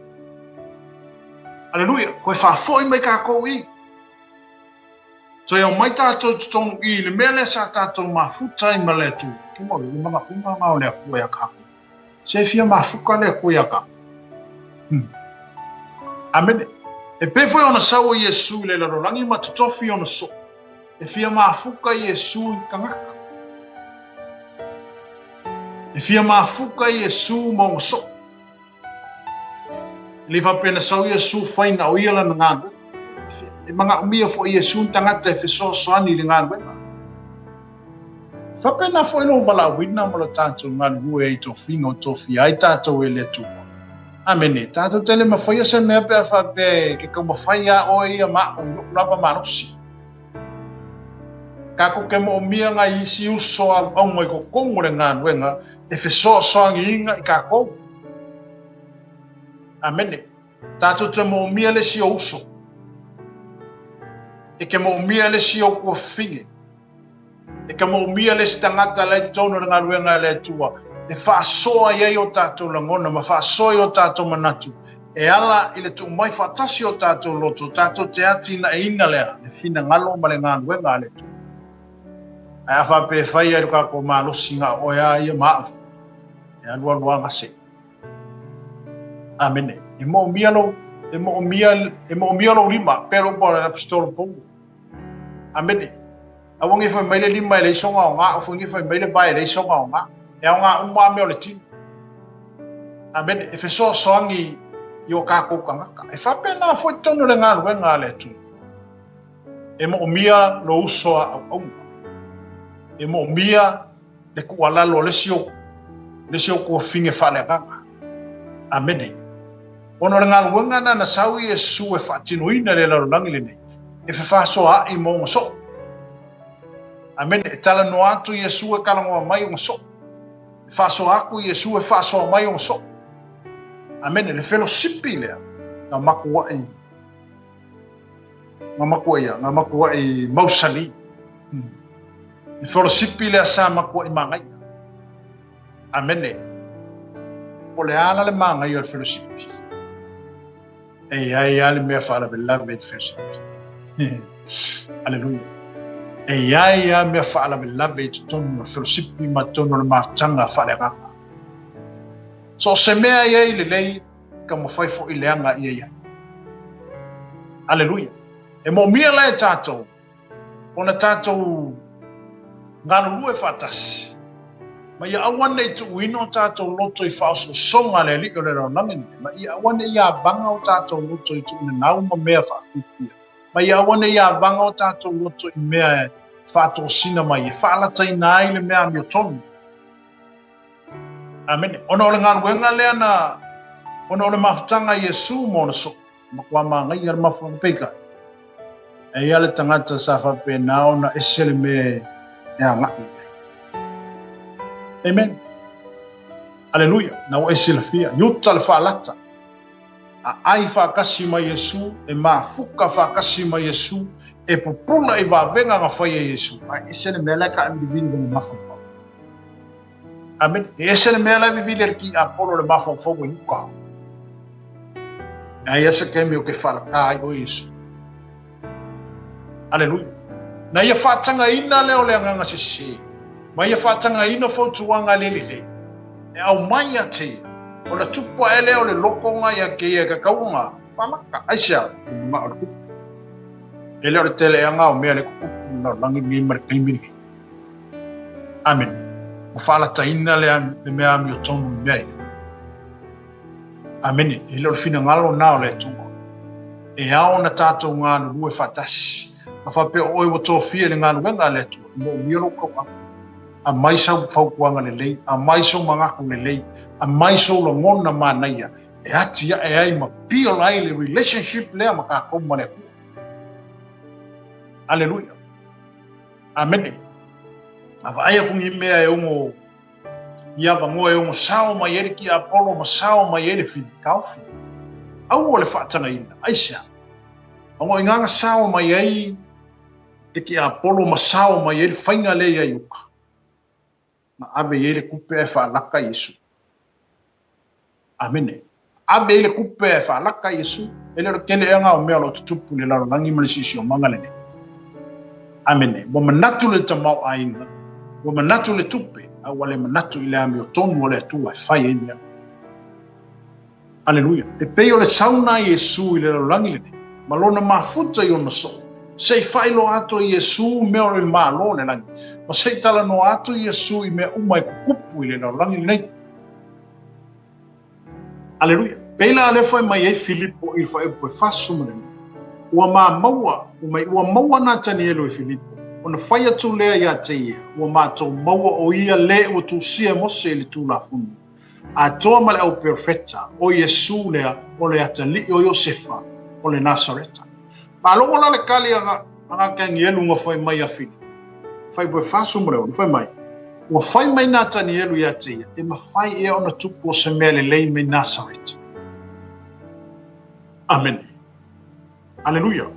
Aleluia, koe whawhoi mai kako i. So au mai tātou tutonu i le mele sa tātou mafuta i ma le tu. Ke mo, le mga punga ngao le akua i a kako. Se fia mafuka le akua i a kako. Amene. E pe foi ona sau Yesu le larolangi ma tutofi ona so. E fia mafuka Yesu i kangaka. E fia mafuka Yesu mo so. Le fa pena sau Yesu faina o ia lana ngana. E manga umia fo Yesu tangata e feso soani le ngana. Fa pena foi no mala wina mo la tanto ngana hue i tofinga o tofi ai tato e le tupa. Amene, tātou tele mawhaia se mea pēr whape ke kau mawhaia o ia maa o rapa manosi. Kako ke mo mia ngā isi uso au mai ko kongore ngā nuenga e whesoa soangi inga i kako. Amene, tātou te mo mia le si o uso. E ke mo mia le si o kua whinge. E ke mo mia le si tangata le tono ngā nuenga le tua. E whaasoa iei o tātou langona, ma whaasoa i o tātou manatu. E ala i le tu mai whaatasi o tātou loto, tātou te atina e ina lea, le whina ngalo ma le ngā nuenga le tu. Ai a whape whai ai ruka ko mālosi ngā oia ia maafu. E anua luanga se. Amene. E mo umia lo lima, pero po le apostolo pongo. Amene. Awangi whai maile lima e le isonga o ngā, o whangi whai maile bai e le isonga o ngā. E au ngā umā mea o le tini. Amen, e whesoa soangi i o kākou kangaka. E whapena fwoi tonu le ngā ruenga le tu. E mo umia lo usoa au aunga. E mo umia le kualalo le sio kua whinge whale kanga. Amen. Ono le ngā ruenga na sau i e su e whaatinoina le larulangi le nei. E whawhasoa i mo so. Amen, e tala no atu i e su e kalangoa mai o so. Faso aku Yesu e faso mai o so. Amen. Le fellowship lea. Na maku wai. ngamakua I mausani. I fellowshipi le asa makua I mangai. Amene. O le ala le mangai o fellowshipi. Ai ale mea fala beloved fellowship. Hallelujah. Ai mea fala beloved tonu fellowshipi matonu le matanga fale ngaka. So se mea ai le lei ka mo fai fo I leanga ia. Hallelujah. E mo mia le tatou. Ona tatou nganu lue fatasi. Ma ia awane I tu uino tatou loto I whaoso songa le li o le raunangin. Ma ia awane ia banga o tatou loto I tu ina nau ma mea whaakupia. Ma ia awane ia banga o tatou loto I mea whaato sina mai. E whaalatai nai le mea mio tonu. Amen. Ona ole nganu wenga lea na ona ole mafutanga Yesu mo na so. Makua mangai ar mafutanga peka. E ia le tangata sa whape nao na esele me e angai. Amen. Hallelujah. Na o esilafia. Yuta le whaalata. A ai whaakasi ma Yesu. E maa fuka whaakasi ma Yesu. E popula I wawenga nga whaia Yesu. A esele me laika am divini le mafutanga. Amen. E esele me laika vivili ki Apollo le mafutanga yuka. Na ia se kemi o ke whalaka ai o Yesu. Hallelujah. Na ia whaatanga ina leo le anganga sisi. Ma ia whaatanga ina fautuanga lelele. E au mai a te. O la tupua ele o le lokonga ia ke ia kakaunga. Whalaka. Aisha. Ma o le kupu. Ele o le tele anga o mea le kupu. Na langi mi mara kaimini. Amen. Ma whalata ina le mea mi o tonu mea. Amen. Ele o le fina ngalo nao le tungo. E ao na tātou ngānu rue whatasi. A whape oi wa tōwhia le ngānu wenga le tu. Mo miolo kau a maisau whaukuanga le lei. A maisau mangaku le lei. A maisau la ngona mānaia. E atia e ai ma pio lai le relationship lea ma kā kouma le hua. Hallelujah. Amen. A waia kungi mea e ungo ia wangoa e ungo sao mai ere ki Apollo ma sao mai ere fini kauwhi. Au o le whaatanga ina. Aisha. Ongo inganga sao mai ai te ki Apollo ma sao mai ere whainga le ia yuka. Ma abe ere kupe e whaalaka Yesu. Amene. Abe ere kupe e whaalaka Yesu. Ele ro kele anga o mea lo tutupu le laro langi malisisi o mangalene. Amene. Mo manatu le tamau ainga. Mo manatu le tupe. A wale manatu ile ami o tonu o le atua e whai enia. Hallelujah. E peo le sauna Yesu ile laro langi lene. Malona mafuta I ona so. Sei whailo ato Yesu mea ore malo ne langi. Ma sei tala no ato Yesu I mea umai kukupu ile laro langi nei. Hallelujah. Peila alefa mai e Filipo I whae poe fasu mene. Ua maua na tani elu e Filipo. Ona whai atu lea ia te ia. Ua mātou maua o ia le ua tu sia mose ili tu la funu. A toa male au perfecta o Yesu lea o le atali o Josefa o le Nasareta. Pa longo la le kali anga kengi elu nga whai mai a Filipo. Whai poe fasu mene o whai mai. Ua whai mai na tani elu ia te ia. Te ma whai ea ona tupu o se mea le lei me Nasareta. Amen. Hallelujah.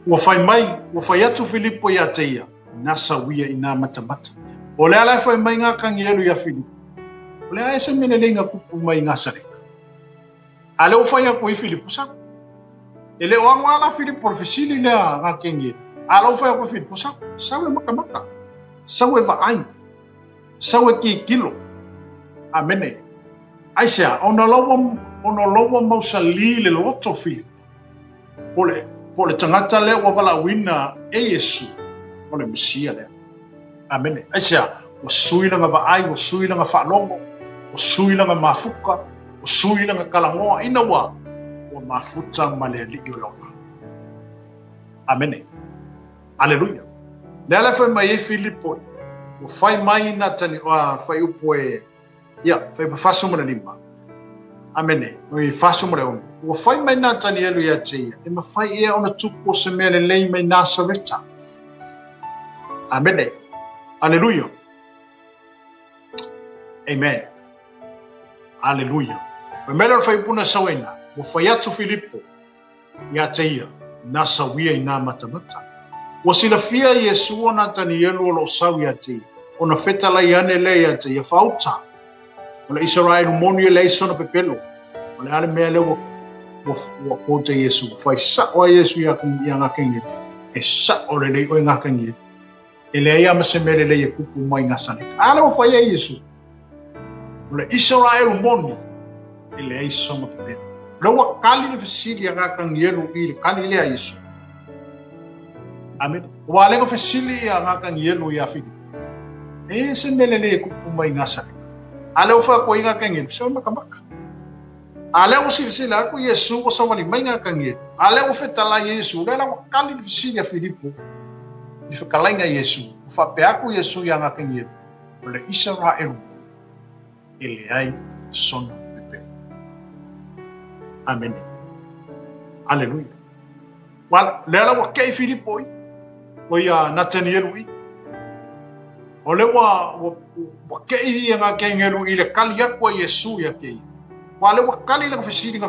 Ua whai mai, ua whai atu Filipo ia te ia. Nasa wia I nā matamata. O lea lai whai mai ngā kangi elu ia Filipo. O lea e se mene lei ngā kupu mai ngā sareka. A leo whai aku I Filipo sako. E leo ango ala Filipo refesili lea ngā kengi elu. A leo whai aku I Filipo sako. Sau e makamaka. Sau e vaai. Sau e ki kilo. Amene. Aisea, ona lowa mausali le loto Filipo. Pole tangata lea ua wala wina e Yesu. Pole Mesia lea. Amen. Aisea, wa sui langa vaai, wa sui langa whalongo, wa sui langa mafuka, wa sui langa kalangoa, ina wa mafuta malea li longa. Amen. Hallelujah. Lea lea whai mai e Filipo. Wa whai mai na tani, wa whai upo e, whai pafaso mana lima. Amene, oi faso mo leon. Ua whai mai nā tani elu ia te ia. E ma whai ea ona tupu o se mea le lei mai Nasareta. Amene. Hallelujah. Amen. Hallelujah. Ua mele o whai puna sawena. Ua whai atu Filipo ia te ia. na sawia ina matamata. Wa silafia Yesu ona tanielu lo sawi ate. Ona fetala yane le ate ya fauta. Ola Israel moni le sona pepelo. Ola ale mele wa kota Yesu. Fai sa o Yesu ya ngakengi. E sa o le o ngakengi. Ele ya masemele le kupu mai ngasane. Ala o fai Yesu. Ola Israel moni ele ai sona pepelo. Lawa kali ni fasili ngakengi ile kali le Yesu. Amen. Wale ko fasili ngakengi ya fili. E se melele kupu mai ngasane. Ale o fa ko inga kangil so makamaka. Ale o sila ko Yesu ko sa wali mai nga kangil. Ale o fetala Yesu la kali sila Filipo. Di fa kalai nga Yesu. Fa pe ako Yesu yang nga kangil. Ole Israel. Ile ai son pepe. Amen. Hallelujah. Wal lela wa kei Filipo. O ya Nathaniel wi. Ole wa kei nga kengelu ile kali yakwa Yesu ya kei. Wale wa kali la fasili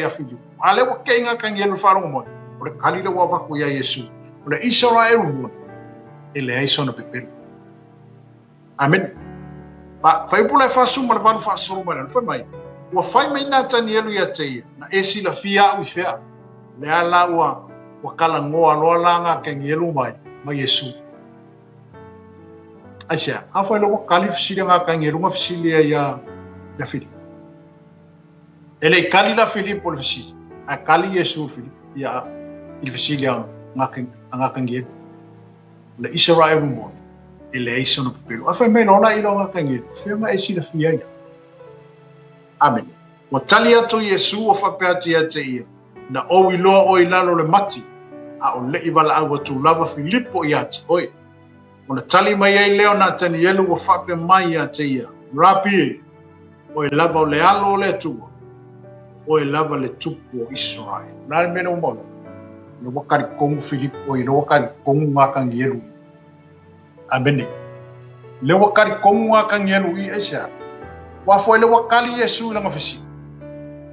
ya Filipo. Ale wa kei nga kengelu faro mo. Ole kali la wa ku ya Yesu. Ole Israel mo. Ile ai sona pepel. Amen. Ba fai pula fa suma ba fa suma fa mai. Wa fai mai Nathaniel ya tei. Na esi la fia u fia. Le ala wa kala ngoa lo la nga kengelu mai Yesu. Asia, apa lo kali fasili nga kangelu nga fasili ya Filipo. Ele kali la Filipo le fasili. A kali Yesu Filipo ya il fasili nga kangelu. Le Israel mo. Ele iso no pelo. Afa me no na ilo nga kangelu. Fema esi la fia. Amen. Wa talia to Yesu o fa peati ya te na o ilo o ilalo le mati. A o le ibala a tu lava Filipo ya te. Oi. Ona tali mai ai leo Nathaniel wa fape mai a teia. Rapi o lava o le alo le tua. O lava le tupu o Israel. Nare mena umolo. Le wakari kongu Filipo i le wakari kongu ngakangieru. Amene. Le wakari kongu ngakangieru i esa. Wafo le wakali Yesu langa fesi.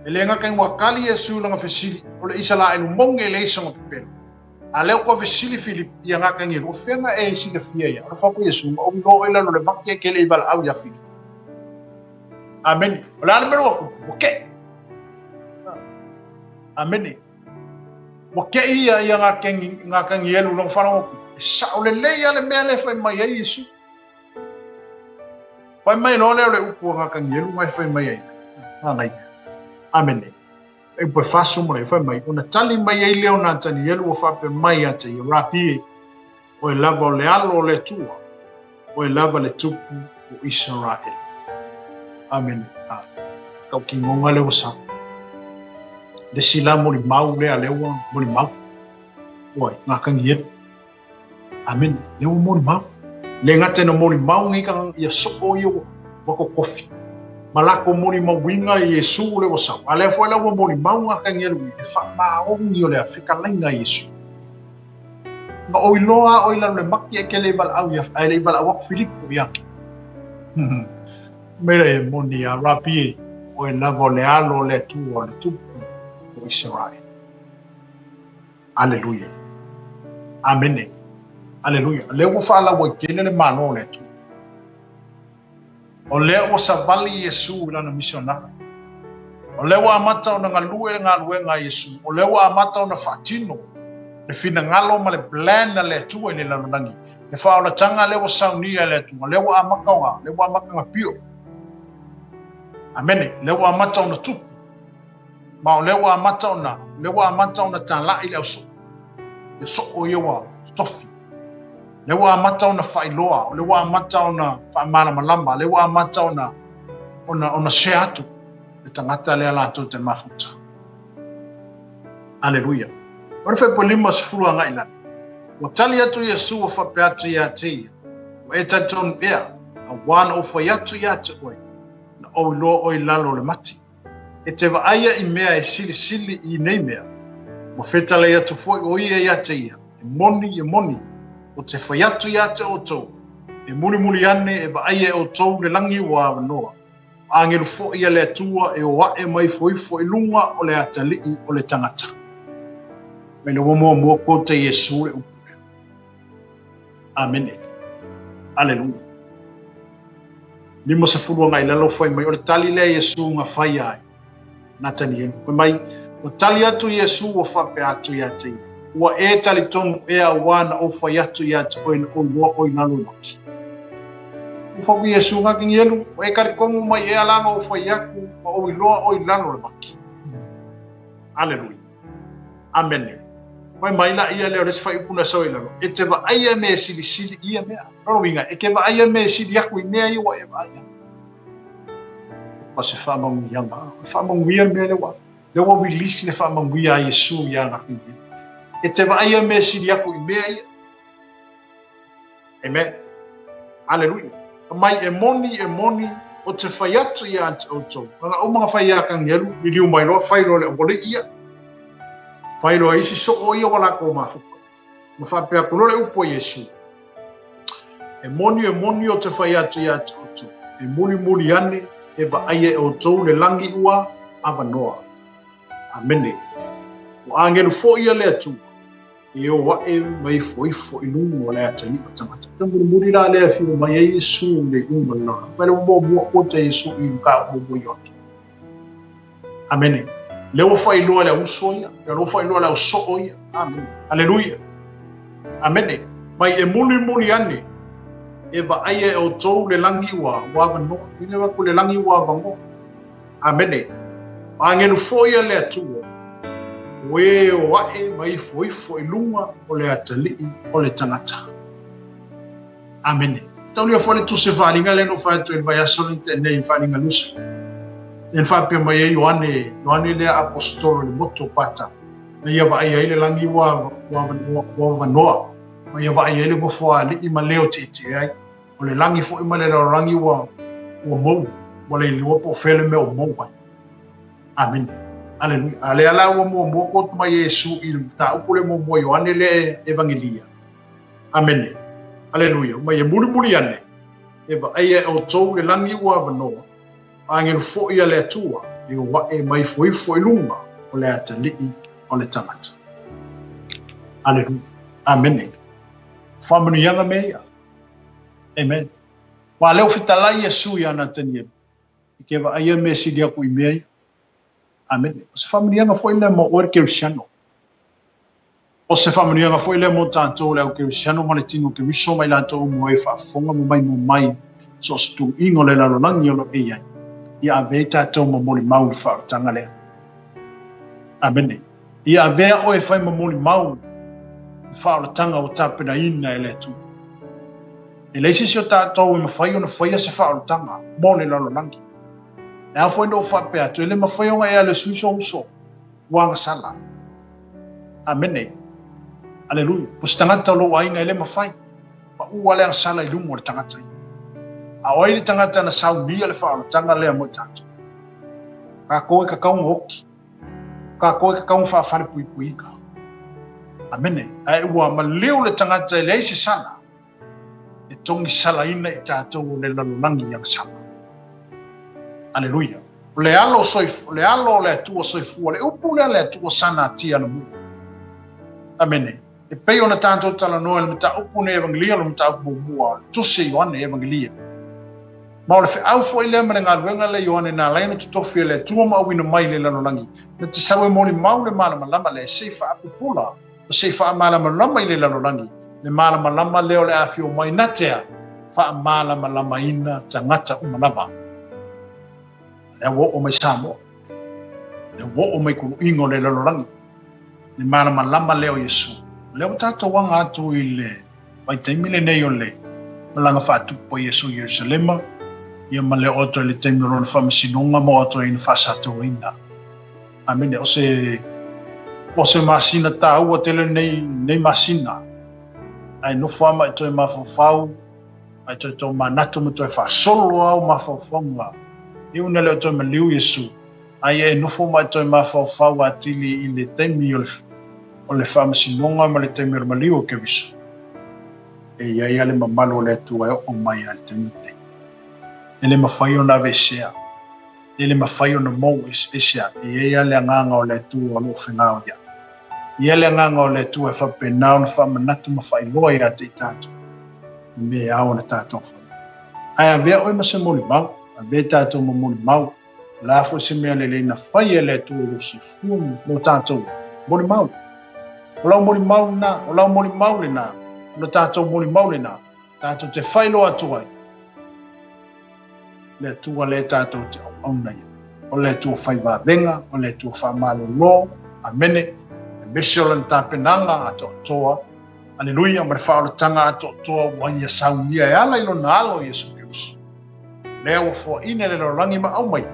Ele ngakang wakali Yesu langa fesi. O le Israel monge le isa ngapelo. Ale ko vesili Filip yang akan ngi o fenga e si de fia ya fa ko Yesu o no ila no le bakke ke le bal au ya Filip. Amen. Wala na ko okay. Amen. Wake ia yang akan ngi lu no fa no sa o le ya le mele fa mai Yesu. Fa mai no le upu akan ngi lu mai fa mai. Nai. Amen. E po faso mo fa mai ona tali mai ai leo Nathaniel o fa pe mai ate rapi o lava le alo le tua o lava le tupu o Israel. Amen. Ka ki ngonga le osa le sila mo li mau le alewa mo li mau oi nga kangiet. Amen. Le mo li mau le ngate no mo li mau ngi ka ya so yo wako kofi malako moni mawinga Yesu le wasa. Ale foi la moni maunga kangelu e fa ma o ngi ole Afrika lenga Yesu. Nga o iloa o ila le makki e kele bal au ya ale bal awak Filipo ya. Mere moni ya rapi o ila vole alo le tu o Israel. Alleluia. Amen. Alleluia. Le wo fa la wo kele le mano le tu. O le o savali Yesu la na misionara. O le wa amata o na ngalue nga Yesu. O le wa amata o na fatino. Le fina ngalo ma le plan na le tu le la nangi. Le fa o la tanga le wa sauni le tu. Le wa amaka le wa amaka nga pio. Amen. Le wa amata o na tu. Ma o le wa amata o na tala ile o so. E so o ye wa tofi. Le wa amata ona failoa, le wa amata ona faamana malama, le wa amata ona sheatu, le tangata le ala to te mafuta. Alleluia. Ora fe polima sfuru nga ila. Wa tali atu Yesu wa fa peatu ya te. Wa eta ton bea, a wan o fa yatu oi. Na o lo o ilalo le mati. E te va aya I mea e sili I nei mea. Wa feta le atu foi o ia ya te ia. E moni. O te whaiatu o tau. E muli ane e ba o tau le langi wa noa. Angeru fo ia le atua e o wae mai foi lunga o le atalii o le tangata. Me le mo ko te Yesu le upu. Amen. Hallelujah. Ni mo se fulu ngai lalo foi mai o le tali le Yesu nga fai ai. Nathaniel. Ko mai o tali atu Yesu o fa pe atu ya te. Ua e tali tonu e a wana o fai atu ya te o ina o lua o ina lua. Ufa ku Yesu nga kingielu o e karikongu mai e alanga o fai aku o iloa o ilano le maki. Hallelujah. Amen. Mai la ia le res fai puna so ilalo. E te va aia me sili ia mea. Roro winga e ke va aia me sili aku i mea iwa e va aia. Pa se fa mangu yanga. Fa mangu ia mea le wa. Le wa wilisi le fa mangu ia Yesu ia nga kingi. E te va aia me sili aku i mea ia. Amen. Hallelujah. Mai e moni o te fai atu ia ante o tau. Nga o mga fai ia kangelu. Miliu mai loa fai lo le obole ia. Fai loa isi so o ia wala ko mafuka. Ma fa pe ko le upo Yesu. E moni o te fai atu ia ante o tau. E moni ane e ba aia o tau le langi ua ava noa. Amene. O angelu fo ia le atu. E o wa e mai foi lungu o le atani o tangata. Muri la le afiu mai e Yesu le unga na. Mai le mo o te Yesu i ka mo yoki. Amene. Le o fai loa le usoia, le o fai loa le usoia. Amen. Hallelujah. Amene. Mai e muli ane. E va aia o tau le langi ua wano. Ine wa ku le langi ua wango. Amene. Angelu foia le atua. We o wae mai foi lunga o le atali o le tangata. Amen. Tau lia fole tu se wharinga le no whae tu e vai asolente nei wharinga lusa. En whape mai e Ioane le apostolo le moto pata. Na ia wa ai le langi wa wanoa. Ma ia wa ai le gofoa li ima leo te ite ai. O le langi fo ima le langi wa mou. Wa le liwa po fele me o mou ai. Amen. Hallelujah. Ale ala wa mo ko ma Yesu il ta upule mo Ioane le evangelia. Amen. Hallelujah. Ma ye muri ane. E ba ai o tau le langi wa wanoa. Angelu fo ia le atua. E o wa e mai foi lunga o le atali o le tangata. Hallelujah. Amen. Famanu yanga mea. Amen. Wa leo fitala Yesu ya Nathaniel. Ke va ai me sidia ku i mea. Amen. O se whamanianga foi le mo oer Kirisiano. O se whamanianga foi le mo tātou leo Kirisiano ma le tino ke miso mai lātou mo e whaafonga mo mai so stu ingo le lalolangi o lo e iai. Ia ave tātou mo moli mau i whaarutanga lea. Amen. Ia ave o e whai mo moli mau i whaarutanga o tāpena ina e le tu. E leisi si o tātou i mawhai o na whaia se whaarutanga mo le lalolangi. E a foi no whape atu, ele mawhaionga e ale suiso uso, wanga sala. Amene. Aleluia. Pus tangata lo ainga ele mawhai. Pa ua le ang sala i lumo le tangata. A oi le tangata na sau mia le whaaro, tanga lea mo tātou. Ka koe ka kaunga hoki. Ka koe ka kaunga whaafare pui ka. Amene. A ua ma leo le tangata e leise sala. E tongi sala ina i tātou le lalonangi yang sala. Aleluia. Le alo soifu, le alo le tua soifu, le upu le tua sana tia na mu. Amene. E pei ona tanto tala noa le mta upu ne evangelia le mta upu mua. Tuse Ioane evangelia. Ma ole fe au fo ile mare ngā luenga le Ioane na laina tutofi le tua ma awina mai le lalolangi. Na te sawe moni mau le malama lama le seifa apupula. O seifa malama lama i le lalolangi. Le malama lama leo le afio mai natea. Fa malama lama ina tangata umalama. E wo o mai Samoa. Le wo o mai kunu ingo le lalolangi. Le malama lama leo Yesu. Leo tata wanga atu i le mai taimile nei o le malanga whaatu po Yesu Yerusalema. Ia ma le oto le taimile rona whamasinonga mo oto i na whasato ina. Amene o se masina ta ua tele nei masina. Ai no whama i toi mawhawhau. Ai toi tō manatu mo toi whasolo au mawhawhonga. I una leo toi maliu Yesu. Ai e nufo mai toi mawhawhau atili i le taimi o le whamasinonga ma le taimi o maliu o ke viso. E iai ale mamalo le atua e o mai ale taimi te. E le mawhai o na vesea. E le mawhai o na mou esea. E iai ale anganga o le atua o lo whengao ia. ia le nganga o le tu e whapenau na whamanatu ma whailoa ia te tātou. Me au na tātou whai. Ai a vea oi ma se moli mau, a vea tātou ma moli mau, la fo se mea le na whai e le tu e si fumu no tātou moli mau. O lau moli mau na, o lau moli mau le na, no tātou moli mau le na, tātou te whailoa tuai. Le tua le tātou te au nei. O le tua whai venga, o le tua whamalo lo, a mene, Mesio lan tāpenanga ato toa, aleluia, ma le whaolotanga ato toa wanya saunia e ala ilo na alo Yesu Kirisu. Lea wa fua ina le lorangi ma au mai,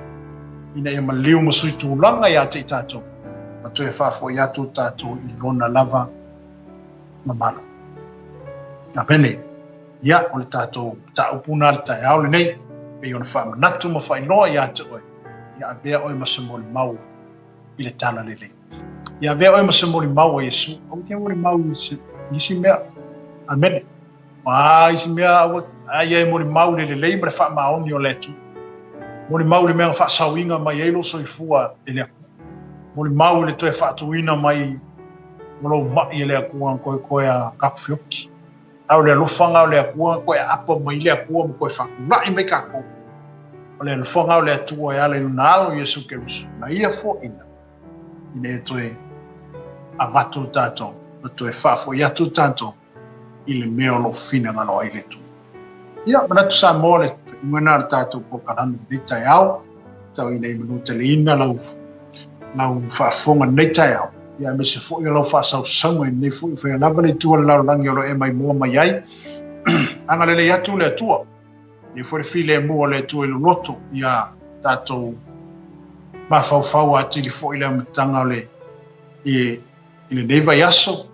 ina e maliu masui tūlanga ia te tātou, ma tu e whafua ia tu tātou i lona lava mamana. Na pene, ia o le tātou ta upuna le tai aole nei, pe ona whamanatu ma whainoa ia te oi, ia a bea oi masamoli mau i le tana lelei. Ia vea oi ma se mori mau a Yesu. Au kia mori mau isi mea. Amen. Isi mea ia e mori mau le lei ma le wha maoni o letu. Mori mau le mea wha sauinga mai eilo soifua e lea. Mori mau le toe wha tuina mai molo mai e lea kua koe a kapwhioki. Au lea lofanga o lea kua koe a apa mai lea kua ma koe whakurai me kako. O lea lofanga o lea tua e ale na alo Yesu Kirisu. Na ia fo ina. Ine e toe a watu tātou, na toe whafo i atu tātou, i le meo lo fina ngano ai le tu. Ia, manatu sa mō le ngana tātou po karanu nei tai au, tau i nei manu te le ina lau whaafonga nei tai au. Ia, me se fo i lau whaasau sangu e nei fo i whea lava nei tua le lau langi o lo e mai mua mai ai. Anga le atu le atua, ni fo le file e mua le tua i lo loto, ia tātou ma fau atili fo i le amatanga o le i le nei vai aso,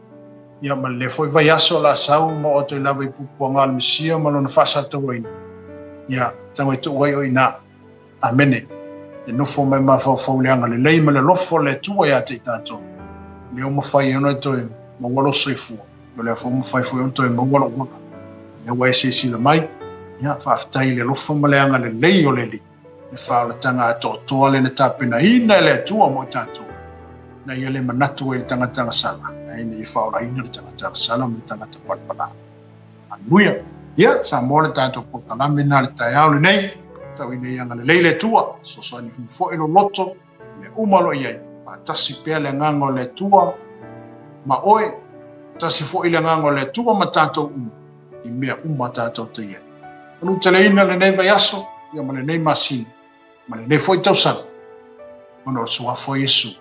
ia ma le foi vai aso la sau ma o te lava i pupuanga al Mesia ma lona whasa tau aina. Ia, tango i tu wai o ina, amene, e nofo mai ma fau leanga le lei ma le lofo le tua ia te tātou. Le o mawhai ono e toi ma walo soifua, le a fo mawhai fo ono toi ma walo waka. Le wa ese sila mai, ia, whaftai le lofo ma leanga le lei o le li. Le whaola tanga ato toa le na tāpena ina le tua mo tātou. Na ia le manatu e tangata sala. Na ina i whaora ina le tangata sala me tangata parapana. Anuia. Ia, sa mōle tātou pokalame nā le tai aole nei. Tau ina ianga le leile tua. So soani fo ilo loto. Le umalo iai. Ma tasi pea le ngango le tua. Ma oe. Tasi fo ile ngango le tua ma tātou I mea tātou te iai. Anu te le ina le nei vai aso. Ia ma le nei masini. Ma le nei fo I tausana. Ono sua fo Yesu.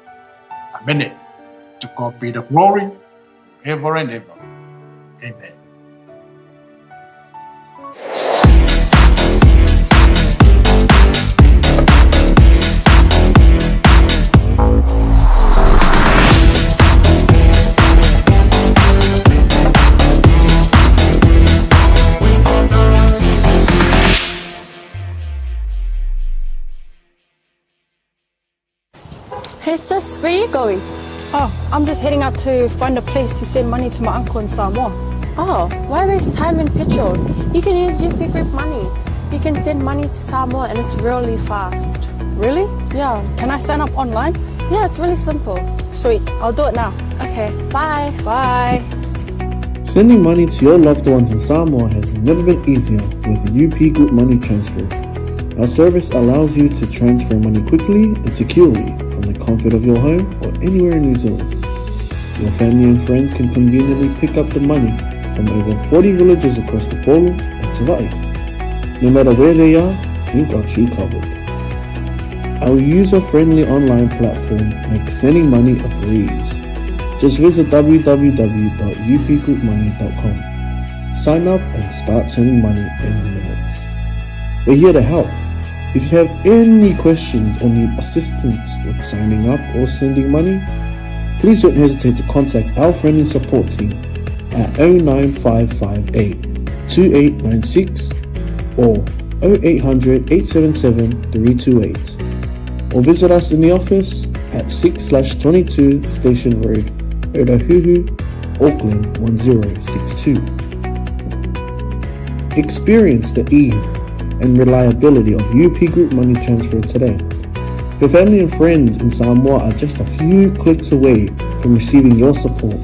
Amen. To God be the glory, ever and ever. Amen. Hey sis, where are you going? Oh, I'm just heading out to find a place to send money to my uncle in Samoa. Oh, why waste time and petrol? You can use UP Group Money. You can send money to Samoa and it's really fast. Really? Yeah. Can I sign up online? Yeah, it's really simple. Sweet, I'll do it now. Okay, bye. Bye. Sending money to your loved ones in Samoa has never been easier with UP Group Money Transfer. Our service allows you to transfer money quickly and securely from the comfort of your home or anywhere in New Zealand. Your family and friends can conveniently pick up the money from over 40 villages across the Polu and Tawai. No matter where they are, we've got you covered. Our user-friendly online platform makes sending money a breeze. Just visit www.upgroupmoney.com. Sign up and start sending money in minutes. We're here to help. If you have any questions or need assistance with signing up or sending money, please don't hesitate to contact our friendly support team at 09558 2896 or 0800 877 328, or visit us in the office at 6/22 Station Road, Otahuhu, Auckland 1062. Experience the ease and reliability of UP Group Money Transfer today. Your family and friends in Samoa are just a few clicks away from receiving your support.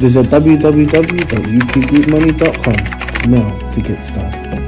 Visit www.upgroupmoney.com now to get started.